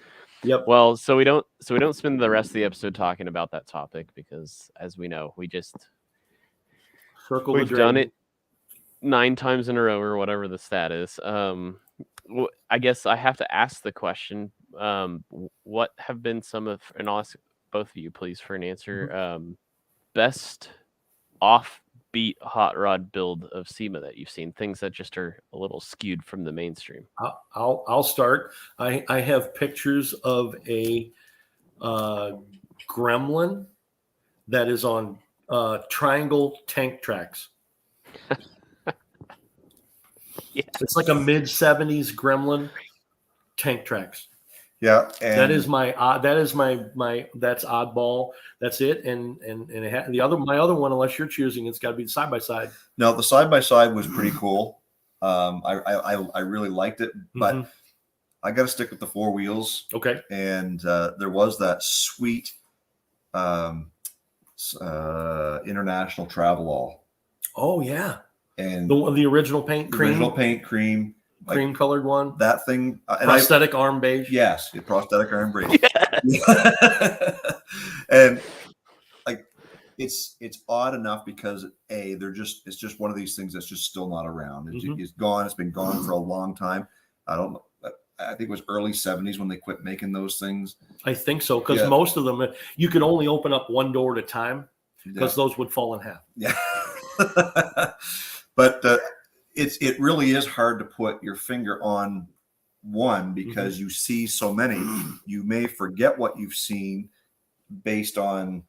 Yep. Well, so we don't spend the rest of the episode talking about that topic because, as we know, we've Circle the drain. done it 9 times in a row or whatever the stat is. I guess I have to ask the question: what have been some of, and I'll ask both of you, please, for an answer. Best offbeat hot rod build of SEMA that you've seen? Things that just are a little skewed from the mainstream. I'll start. I have pictures of a Gremlin that is on triangle tank tracks. Yeah. It's like a mid-70s Gremlin tank tracks. Yeah. And That is my that's oddball. That's it. And it my other one, unless you're choosing, it's got to be side by side. no, the side by side was pretty cool. I really liked it, but Mhm. I got to stick with the 4 wheels. Okay. And there was that sweet international travel all, Oh yeah, and the original paint cream, original paint cream, like cream colored one, that thing. And prosthetic arm beige. yes, the prosthetic arm brace. And like it's odd enough because it's just one of these things that's just still not around. It's gone. It's been gone for a long time. I don't know. I think it was early 70s when they quit making those things. I think so, because Yeah. most of them you could only open up one door at a time because those would fall in half. Yeah. But it really is hard to put your finger on one because you see so many, you may forget what you've seen based on,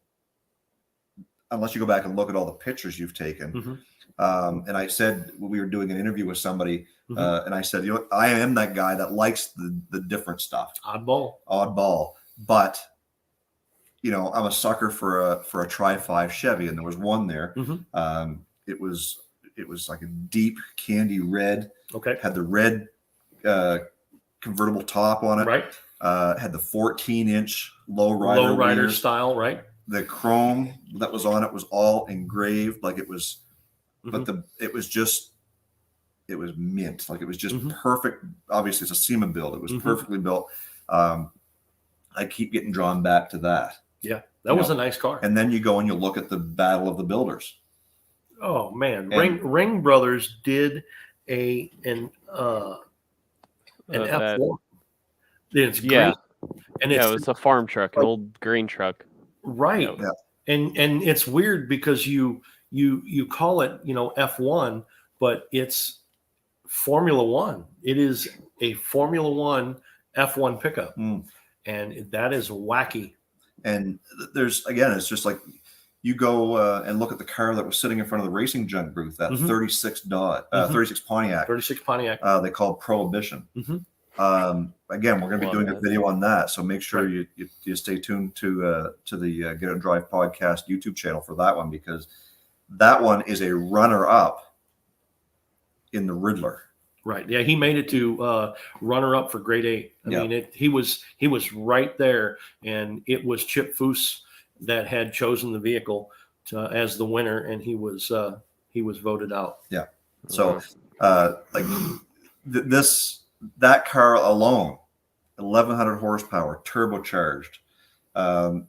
unless you go back and look at all the pictures you've taken. And I said, we were doing an interview with somebody, and I said, I am that guy that likes the different stuff. Oddball. But, I'm a sucker for a Tri-5 Chevy, and there was one there. It was like a deep candy red. Okay. Had the red convertible top on it. Right. Had the 14-inch lowrider style, right? The chrome that was on it was all engraved, like it was, but it was mint, like it was just perfect. Obviously, it's a SEMA build. It was perfectly built. I keep getting drawn back to that. Yeah, that was a nice car. And then you go and you look at the Battle of the Builders. Oh man, Ring Brothers did an F4. It's green. And it's a farm truck, an old green truck. Right. Yeah. And it's weird because you call it, F1, but it's Formula One. It is a Formula One F1 pickup. And that is wacky. And it's just like you go and look at the car that was sitting in front of the Racing Junk booth, that 36 Pontiac. 36 Pontiac. They called Prohibition. Again, we're going to be doing a video on that, so make sure you stay tuned to the Get Out and Drive podcast YouTube channel for that one, because that one is a runner-up in the Riddler. Right. Yeah, he made it to runner-up for grade 8. I mean, he was right there, and it was Chip Foose that had chosen the vehicle as the winner, and he was voted out. Yeah. So that car alone, 1,100 horsepower, turbocharged,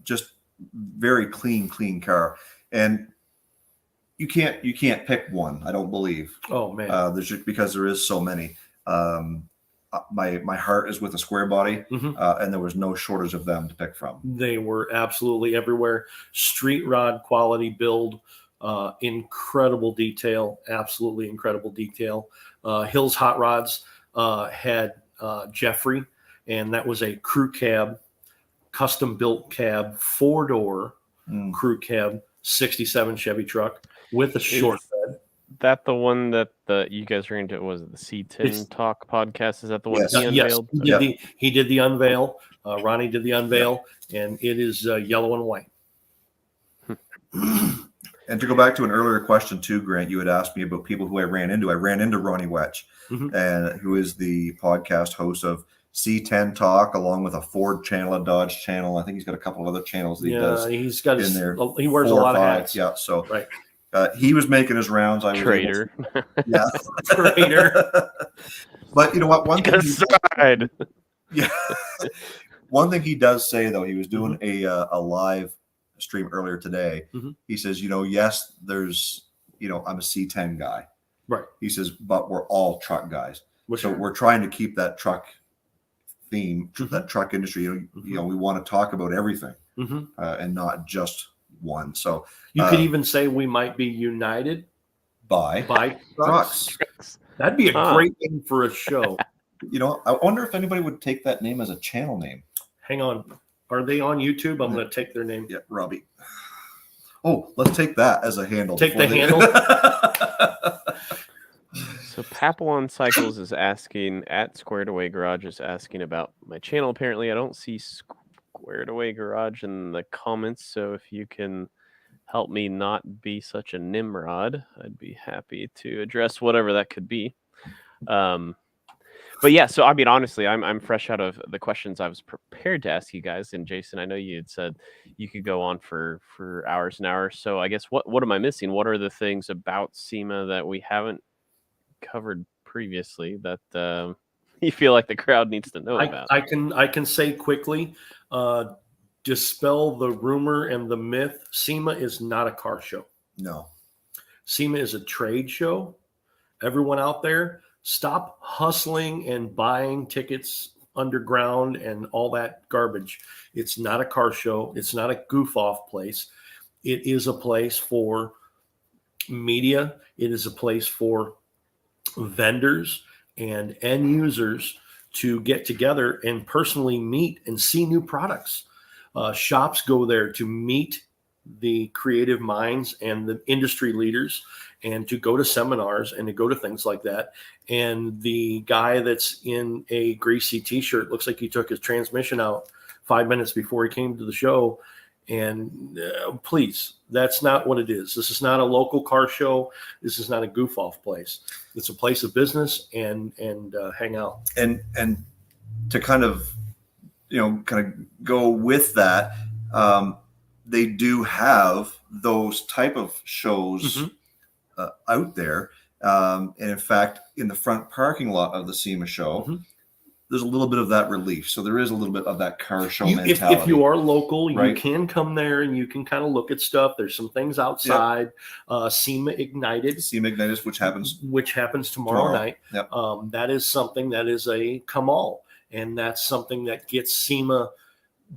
just very clean car. And you can't pick one, I don't believe. Oh man, because there is so many. My heart is with a square body, and there was no shortage of them to pick from. They were absolutely everywhere. Street rod quality build, incredible detail, absolutely incredible detail. Hills Hot Rods had Jeffrey, and that was a crew cab, custom built cab, 4-door crew cab, 67 Chevy truck with a short bed. That the one that you guys were into? Was it the C10 Talk podcast? Is that the one he unveiled? Yes, he did the unveil. Ronnie did the unveil, and it is yellow and white. And to go back to an earlier question too, Grant, you had asked me about people who I ran into. I ran into Ronnie Wetch, and who is the podcast host of C10 Talk, along with a Ford channel, a Dodge channel. I think he's got a couple of other channels that he does. He's got in there. He wears a lot of hats. Yeah, so right. He was making his rounds. I was Traitor. Traitor. But you know what? One thing Yeah. One thing he does say, though, he was doing a live stream earlier today. He says, yes, there's, I'm a C10 guy. Right. He says, but we're all truck guys. So we're trying to keep that truck theme, that truck industry. We want to talk about everything and not just one. So you could even say we might be united by trucks. That'd be a great name for a show. I wonder if anybody would take that name as a channel name. Hang on. Are they on YouTube? I'm going to take their name. Yeah, Robbie. Oh, let's take that as a handle. Take the handle. So Papillon Cycles is asking, at Squared Away Garage is asking about my channel. Apparently, I don't see Squared Away Garage in the comments. So if you can help me not be such a Nimrod, I'd be happy to address whatever that could be. But yeah, so I mean, honestly, I'm fresh out of the questions I was prepared to ask you guys. And Jason, I know you had said you could go on for hours and hours. So I guess what am I missing? What are the things about SEMA that we haven't covered previously that you feel like the crowd needs to know about? I can say quickly, dispel the rumor and the myth. SEMA is not a car show. No. SEMA is a trade show. Everyone out there, stop hustling and buying tickets underground and all that garbage. It's not a car show. It's not a goof off place. It is a place for media. It is a place for vendors and end users to get together and personally meet and see new products. Shops go there to meet the creative minds and the industry leaders, and to go to seminars and to go to things like that. And the guy that's in a greasy t-shirt looks like he took his transmission out 5 minutes before he came to the show. And please, that's not what it is. This is not a local car show. This is not a goof off place. It's a place of business and hang out. And to kind of go with that, they do have those type of shows out there. And in fact, in the front parking lot of the SEMA show, there's a little bit of that relief. So there is a little bit of that car show mentality. If you are local, right? You can come there and you can kind of look at stuff. There's some things outside. Yep. SEMA Ignited, which happens tomorrow night. Yep. That is something that is a come all, and that's something that gets SEMA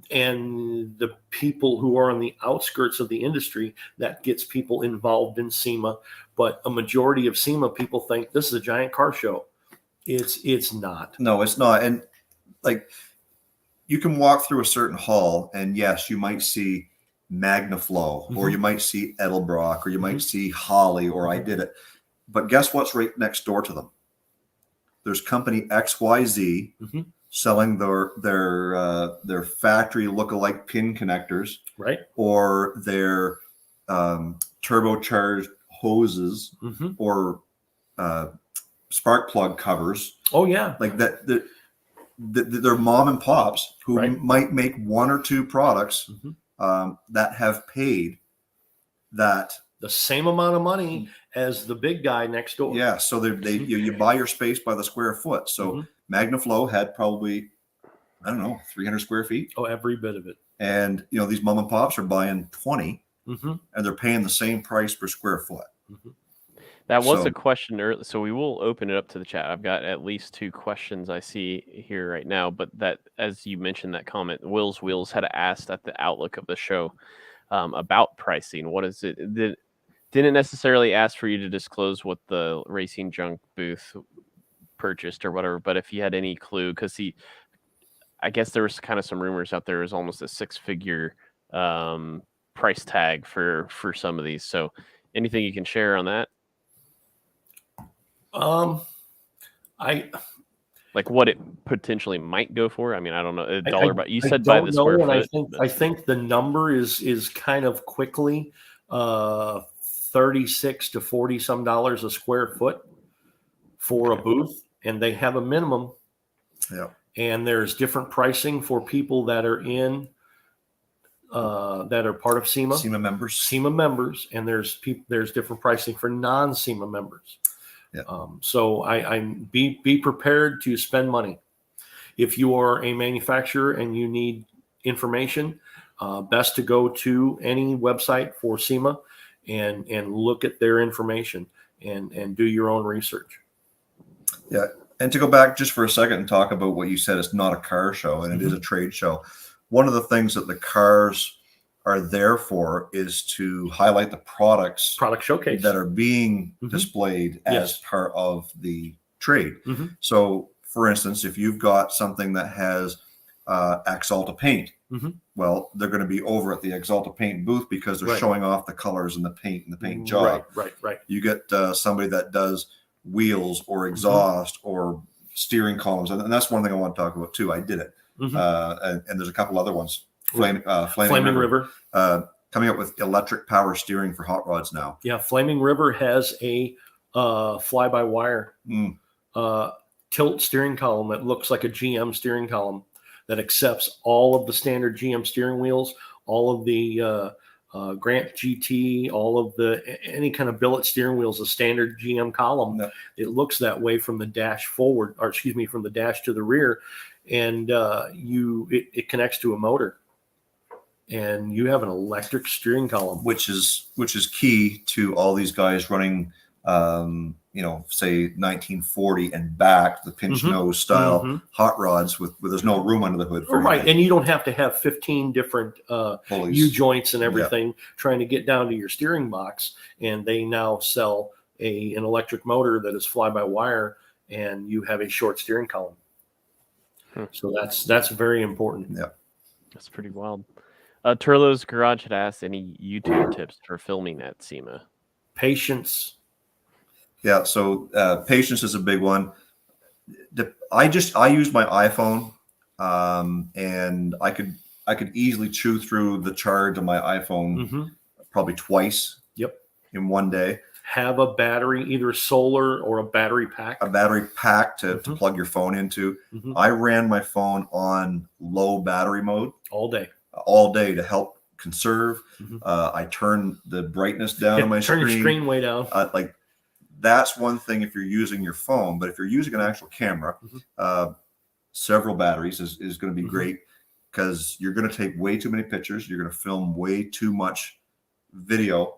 and the people who are on the outskirts of the industry, that gets people involved in SEMA. But a majority of SEMA people think this is a giant car show. It's not. No, it's not. And like, you can walk through a certain hall and yes, you might see Magnaflow or you might see Edelbrock or you might see Holly or I Did It. But guess what's right next door to them? There's company XYZ selling their factory look-alike pin connectors, right? Or their turbocharged hoses or spark plug covers. Oh yeah, like that. They're mom and pops who might make one or two products that have paid that the same amount of money as the big guy next door. Yeah, so you buy your space by the square foot. So Magnaflow had probably, I don't know, 300 square feet. Oh, every bit of it. And these mom and pops are buying 20, and they're paying the same price per square foot. That was a question earlier, so we will open it up to the chat. I've got at least 2 questions I see here right now, but that, as you mentioned that comment, Will's Wheels had asked at the outlook of the show about pricing. What is it? Didn't necessarily ask for you to disclose what the Racing Junk booth purchased or whatever, but if you had any clue, because I guess there was kind of some rumors out there. It was almost a 6-figure price tag for some of these. So anything you can share on that? Like what it potentially might go for. I mean, I don't know. A dollar, but you said by the square foot. I think the number is kind of quickly $36 to $40 some a square foot for a booth, and they have a minimum. Yeah. And there's different pricing for people that are in that are part of SEMA. SEMA members, and there's different pricing for non-SEMA members. Yeah. So I be prepared to spend money. If you are a manufacturer and you need information, best to go to any website for SEMA and look at their information and do your own research. Yeah. And to go back just for a second and talk about what you said, it's not a car show and it is a trade show. One of the things that the cars are there for is to highlight the product showcase that are being displayed as part of the trade. So for instance, if you've got something that has Axalta paint, well, they're going to be over at the Axalta paint booth because they're showing off the colors and the paint job. Right. You get somebody that does wheels or exhaust or steering columns, and that's one thing I want to talk about too. I Did It, and there's a couple other ones. Flaming River coming up with electric power steering for hot rods now. Yeah, Flaming River has a fly-by-wire tilt steering column that looks like a GM steering column that accepts all of the standard GM steering wheels, all of the Grant GT, all of any kind of billet steering wheels, a standard GM column. Yeah. It looks that way from the dash forward, or excuse me, from the dash to the rear, and it connects to a motor. And you have an electric steering column, which is key to all these guys running, say 1940 and back, the pinch nose style hot rods with there's no room under the hood for anything. And you don't have to have 15 different U joints and everything trying to get down to your steering box. And they now sell an electric motor that is fly by wire, and you have a short steering column. So that's very important. Yeah. That's pretty wild. Turlo's Garage had asked any YouTube tips for filming at SEMA. Patience. Yeah. So patience is a big one. I use my iPhone, and I could easily chew through the charge on my iPhone probably twice. Yep. In one day. Have a battery, either solar or a battery pack. A battery pack to plug your phone into. I ran my phone on low battery mode all day to help conserve. I turned the brightness down on my screen. Turn your screen way down. Like that's one thing if you're using your phone, but if you're using an actual camera, several batteries is going to be great, because you're going to take way too many pictures. You're going to film way too much video,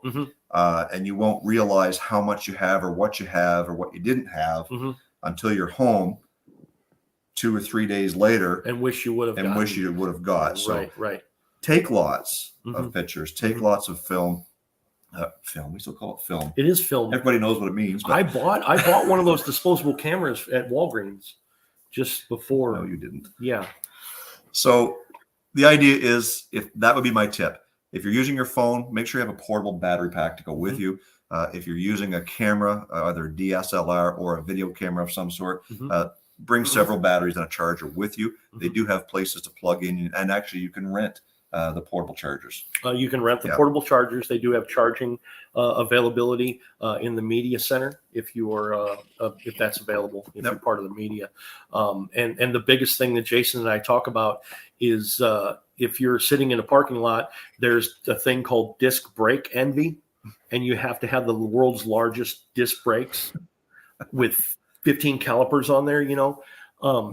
and you won't realize how much you have or what you didn't have until you're home 2 or 3 days later and wish you would have got. So right. Take lots of pictures, take lots of film. We still call it film. It is film. Everybody knows what it means. But I bought one of those disposable cameras at Walgreens just before. No, you didn't. Yeah. So the idea is, if that would be my tip. If you're using your phone, make sure you have a portable battery pack to go with you. If you're using a camera, either DSLR or a video camera of some sort, bring several batteries and a charger with you. They do have places to plug in, and actually you can rent the portable chargers. You can rent the portable chargers. They do have charging availability in the media center if you are if that's available, if you're part of the media. And the biggest thing that Jason and I talk about is if you're sitting in a parking lot, there's a thing called disc brake envy, and you have to have the world's largest disc brakes with 15 calipers on there.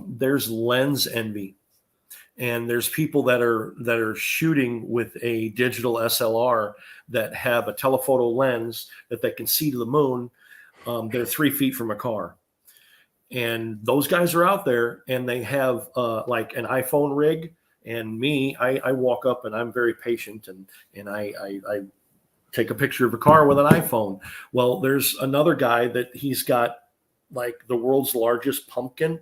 There's lens envy. And there's people that are shooting with a digital SLR that have a telephoto lens that they can see to the moon. They're 3 feet from a car. And those guys are out there, and they have like an iPhone rig. And me, I walk up and I'm very patient, and I take a picture of a car with an iPhone. Well, there's another guy that he's got like the world's largest pumpkin,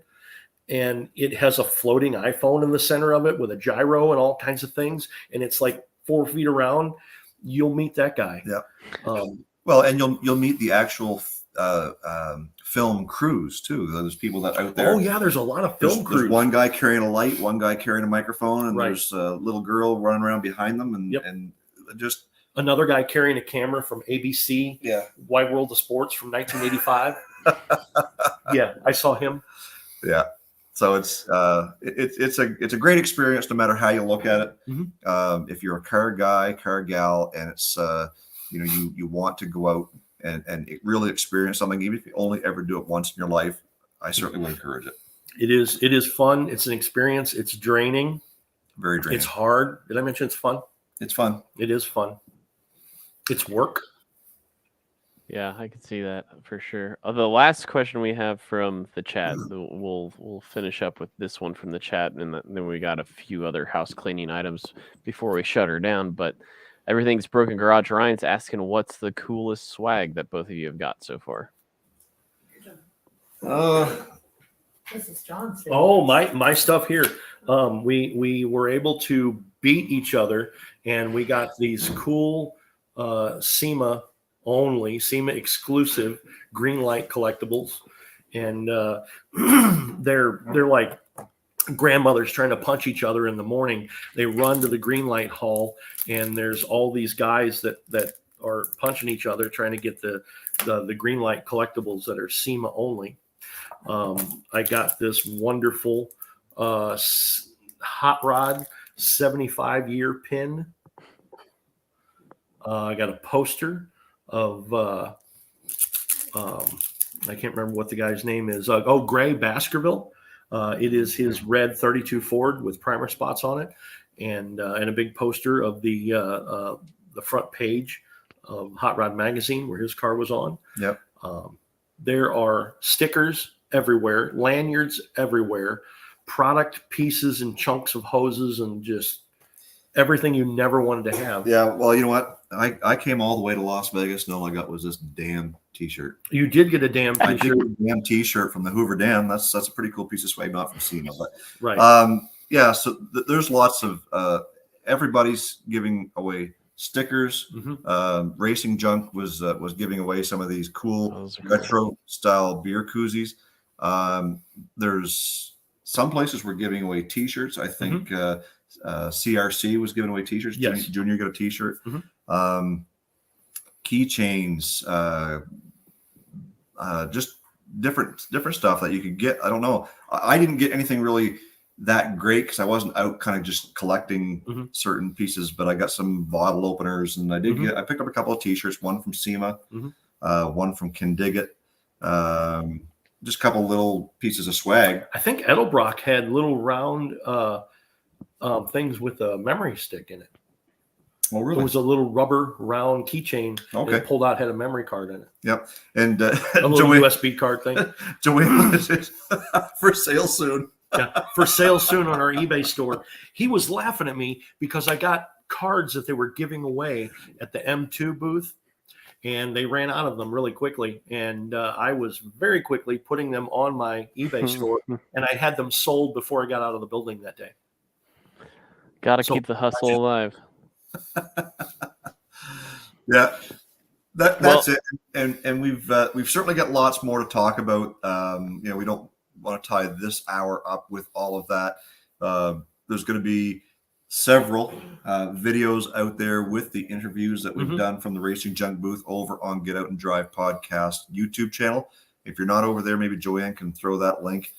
and it has a floating iPhone in the center of it with a gyro and all kinds of things. And it's like 4 feet around. You'll meet that guy. Yeah. Well, and you'll meet the actual film crews too. There's people that out there. Oh yeah, there's a lot of film crews. There's one guy carrying a light, one guy carrying a microphone, and there's a little girl running around behind them, and just another guy carrying a camera from ABC. Yeah. Wide World of Sports from 1985. Yeah, I saw him. Yeah. So it's a great experience no matter how you look at it. If you're a car guy, car gal, and it's you want to go out and really experience something, even if you only ever do it once in your life, I certainly would encourage it. It is fun. It's an experience. It's draining. Very draining. It's hard. Did I mention it's fun? It's fun. It is fun. It's work. Yeah, I can see that for sure. The last question we have from the chat, we'll finish up with this one from the chat, and then we got a few other house cleaning items before we shut her down. But Everything's Broken Garage. Ryan's asking, what's the coolest swag that both of you have got so far? This is John's. Oh, my stuff here. We were able to beat each other, and we got these cool SEMA exclusive green light collectibles, and they're like grandmothers trying to punch each other in the morning. They run to the green light hall, and there's all these guys that are punching each other trying to get the green light collectibles that are SEMA only. I got this wonderful hot rod 75-year pin. I got a poster of I can't remember what the guy's name is. Gray Baskerville. It is his red 32 Ford with primer spots on it, and a big poster of the front page of Hot Rod Magazine where his car was on. Yep. There are stickers everywhere, lanyards everywhere, product pieces and chunks of hoses, and just everything you never wanted to have. Yeah, well, you know what? I came all the way to Las Vegas, and all I got was this damn T-shirt. You did get a damn I did T-shirt. get a damn T-shirt from the Hoover Dam. That's a pretty cool piece of swag, not from SEMA, but Right. yeah. So there's lots of everybody's giving away stickers. Racing Junk was giving away some of these cool retro style beer koozies. There's some places we're giving away T-shirts. I think CRC was giving away T-shirts. Yes. Junior got a T-shirt. Keychains, just different stuff that you could get. I don't know. I didn't get anything really that great because I wasn't out kind of just collecting certain pieces, but I got some bottle openers, and I picked up a couple of T-shirts, one from SEMA, one from Kindigit, just a couple little pieces of swag. I think Edelbrock had little round things with a memory stick in it. Oh, really? It was a little rubber round keychain. Okay. And it pulled out, had a memory card in it. Yep. And a little USB card thing. Joanne is for sale soon. Yeah, for sale soon on our eBay store. He was laughing at me because I got cards that they were giving away at the M2 booth, and they ran out of them really quickly. And I was very quickly putting them on my eBay store, and I had them sold before I got out of the building that day. Got to keep the hustle alive. Yeah, that's it. And we've certainly got lots more to talk about. We don't want to tie this hour up with all of that. There's going to be several videos out there with the interviews that we've done from the Racing Junk booth over on Get Out and Drive podcast YouTube channel. If you're not over there, maybe Joanne can throw that link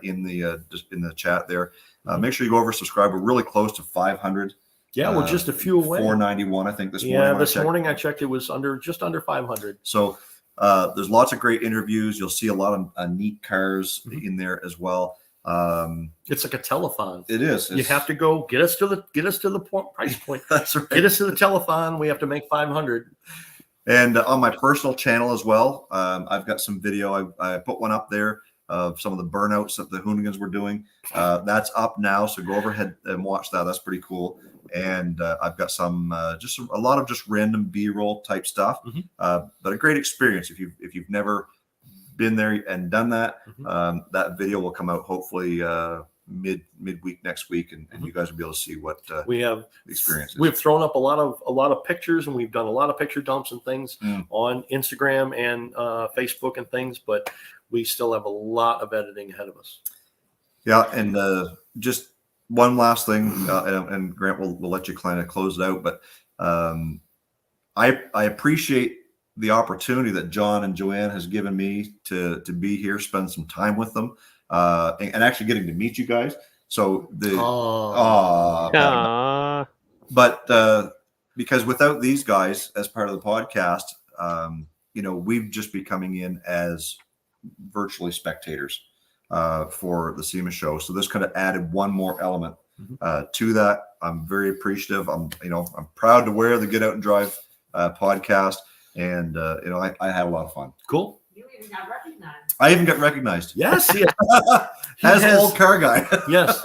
in the chat there. Make sure you go over, subscribe. We're really close to 500. Yeah, we're just a few away. 491, I think, this morning. Yeah, this morning I checked. It was just under 500. So there's lots of great interviews. You'll see a lot of neat cars in there as well. It's like a telethon. It is. You have to go get us to the price point. That's right. Get us to the telethon. We have to make 500. And on my personal channel as well, I've got some video. I put one up there of some of the burnouts that the Hoonigans were doing. That's up now, so go overhead and watch that. That's pretty cool. And I've got some just a lot of just random B-roll type stuff, but a great experience if you've never been there and done that. That video will come out hopefully midweek next week, and you guys will be able to see what we have experiences. We've thrown up a lot of pictures, and we've done a lot of picture dumps and things on Instagram and Facebook and things, but we still have a lot of editing ahead of us. Yeah, and just one last thing, and Grant will let you kind of close it out, but I appreciate the opportunity that John and Joanne has given me to be here, spend some time with them, and actually getting to meet you guys. So but because without these guys as part of the podcast, we've just be coming in as virtually spectators for the SEMA show. So this kind of added one more element to that. I'm very appreciative. I'm proud to wear the Get Out and Drive podcast, and I had a lot of fun. Cool. You even got recognized. I even got recognized. Yes, as Olde Carr Guy. Yes,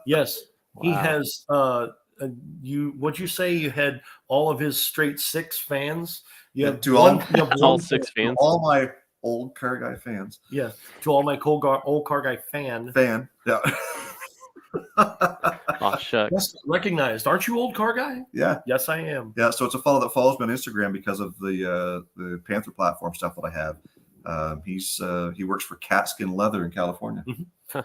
yes. Wow. He has. What'd you say? You had all of his straight six fans. You have all six fans. All my Olde Carr Guy fans. Yeah, to all my Olde Carr Guy fan. Yeah. Oh, shucks. Yes, recognized. Aren't you Olde Carr Guy? Yeah. Yes, I am. Yeah. So it's a fellow that follows me on Instagram because of the Panther platform stuff that I have. He works for Catskin Leather in California.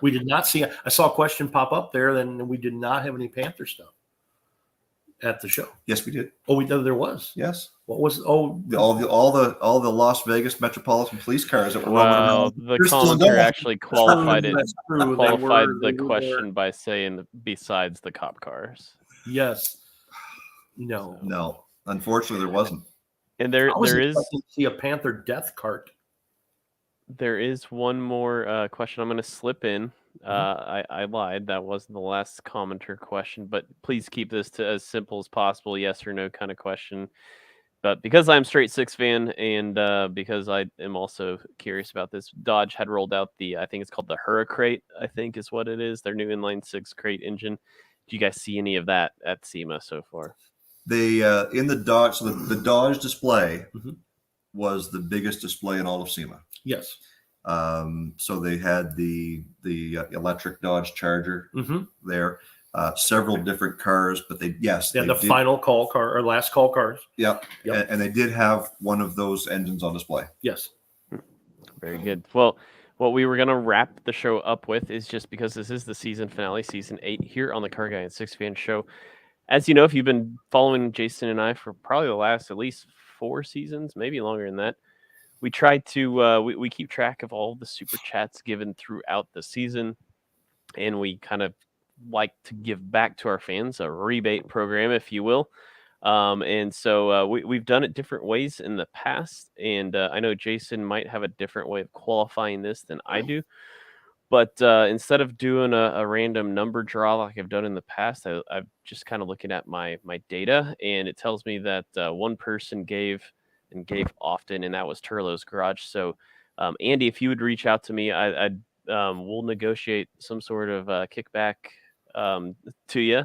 We did not see. I saw a question pop up there. Then we did not have any Panther stuff at the show. Yes, we did. Oh, there was. Yes. What was? All the Las Vegas Metropolitan Police cars that were the commenter actually qualified it. Qualified the question by saying besides the cop cars. Yes. No. Unfortunately, there wasn't. And there is see a Panther death cart. There is one more question I'm going to slip in. I lied. That wasn't the last commenter question, but please keep this to as simple as possible. Yes or no kind of question. But because I'm straight six fan and because I am also curious about this, Dodge had rolled out I think it's called the Hurricrate, I think is what it is, their new inline six crate engine. Do you guys see any of that at SEMA so far? They in the Dodge, so the Dodge display was the biggest display in all of SEMA. Yes. So they had the electric Dodge Charger there, several different cars, but they final call car or last call cars. Yep. And they did have one of those engines on display. Yes. Very good. Well, what we were going to wrap the show up with is, just because this is the season finale, season 8 here on the Car Guy and SIXFAN show. As you know, if you've been following Jason and I for probably the last at least 4 seasons, maybe longer than that, we try to we keep track of all the super chats given throughout the season, and we kind of like to give back to our fans, a rebate program, if you will. And so we've done it different ways in the past, and I know Jason might have a different way of qualifying this than I do. But instead of doing a random number draw like I've done in the past, I'm just kind of looking at my data, and it tells me that one person gave often, and that was Turlo's Garage. So, Andy, if you would reach out to me, we'll negotiate some sort of kickback to you.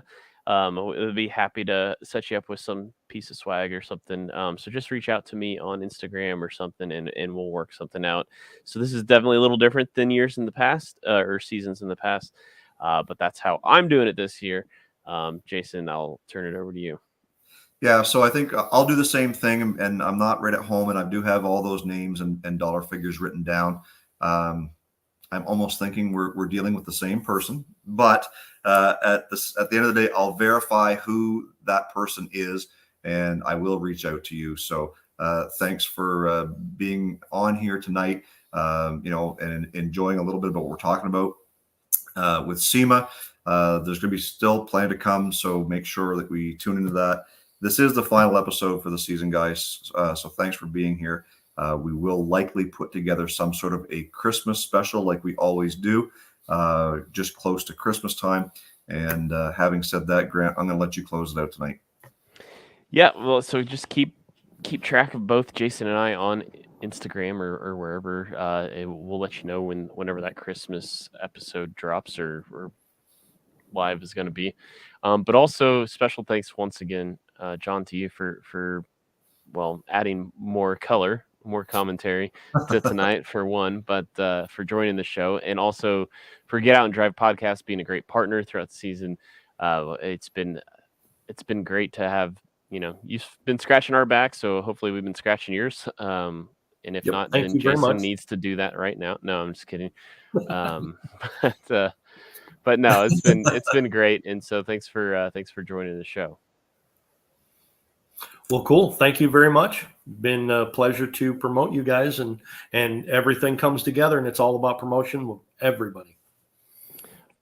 We'd be happy to set you up with some piece of swag or something. So just reach out to me on Instagram or something, and we'll work something out. So this is definitely a little different than years in the past, or seasons in the past. But that's how I'm doing it this year. Jason, I'll turn it over to you. Yeah, so I think I'll do the same thing, and I'm not right at home, and I do have all those names and dollar figures written down. I'm almost thinking we're dealing with the same person, but at the end of the day, I'll verify who that person is, and I will reach out to you. So thanks for being on here tonight, and enjoying a little bit about what we're talking about with SEMA. There's going to be still plenty to come, so make sure that we tune into that. This is the final episode for the season, guys. So thanks for being here. We will likely put together some sort of a Christmas special like we always do, just close to Christmas time. And having said that, Grant, I'm going to let you close it out tonight. Yeah, well, so just keep track of both Jason and I on Instagram or wherever. We'll let you know whenever that Christmas episode drops or live is going to be. But also special thanks once again, John, to you for adding more color, more commentary to tonight for one, but for joining the show, and also for Get Out and Drive podcast, being a great partner throughout the season. It's been great to have, you've been scratching our back, so hopefully we've been scratching yours. And if not, then Jason needs to do that right now. No, I'm just kidding. But no, it's been great, and so thanks for joining the show. Well, cool. Thank you very much. Been a pleasure to promote you guys, and everything comes together, and it's all about promotion with everybody.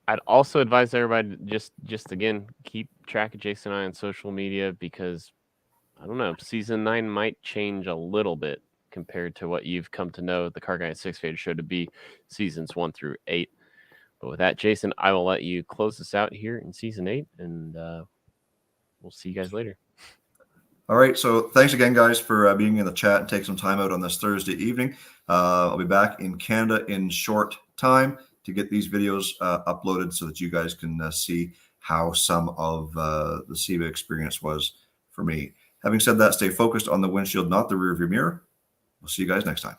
I'd also advise everybody to just again, keep track of Jason and I on social media, because I don't know, season 9 might change a little bit compared to what you've come to know the Car Guy and SIXFAN show to be seasons 1 through 8. But with that, Jason, I will let you close this out here in season 8, and we'll see you guys later. All right. So thanks again, guys, for being in the chat and taking some time out on this Thursday evening. I'll be back in Canada in short time to get these videos uploaded so that you guys can see how some of the SEMA experience was for me. Having said that, stay focused on the windshield, not the rear view mirror. We'll see you guys next time.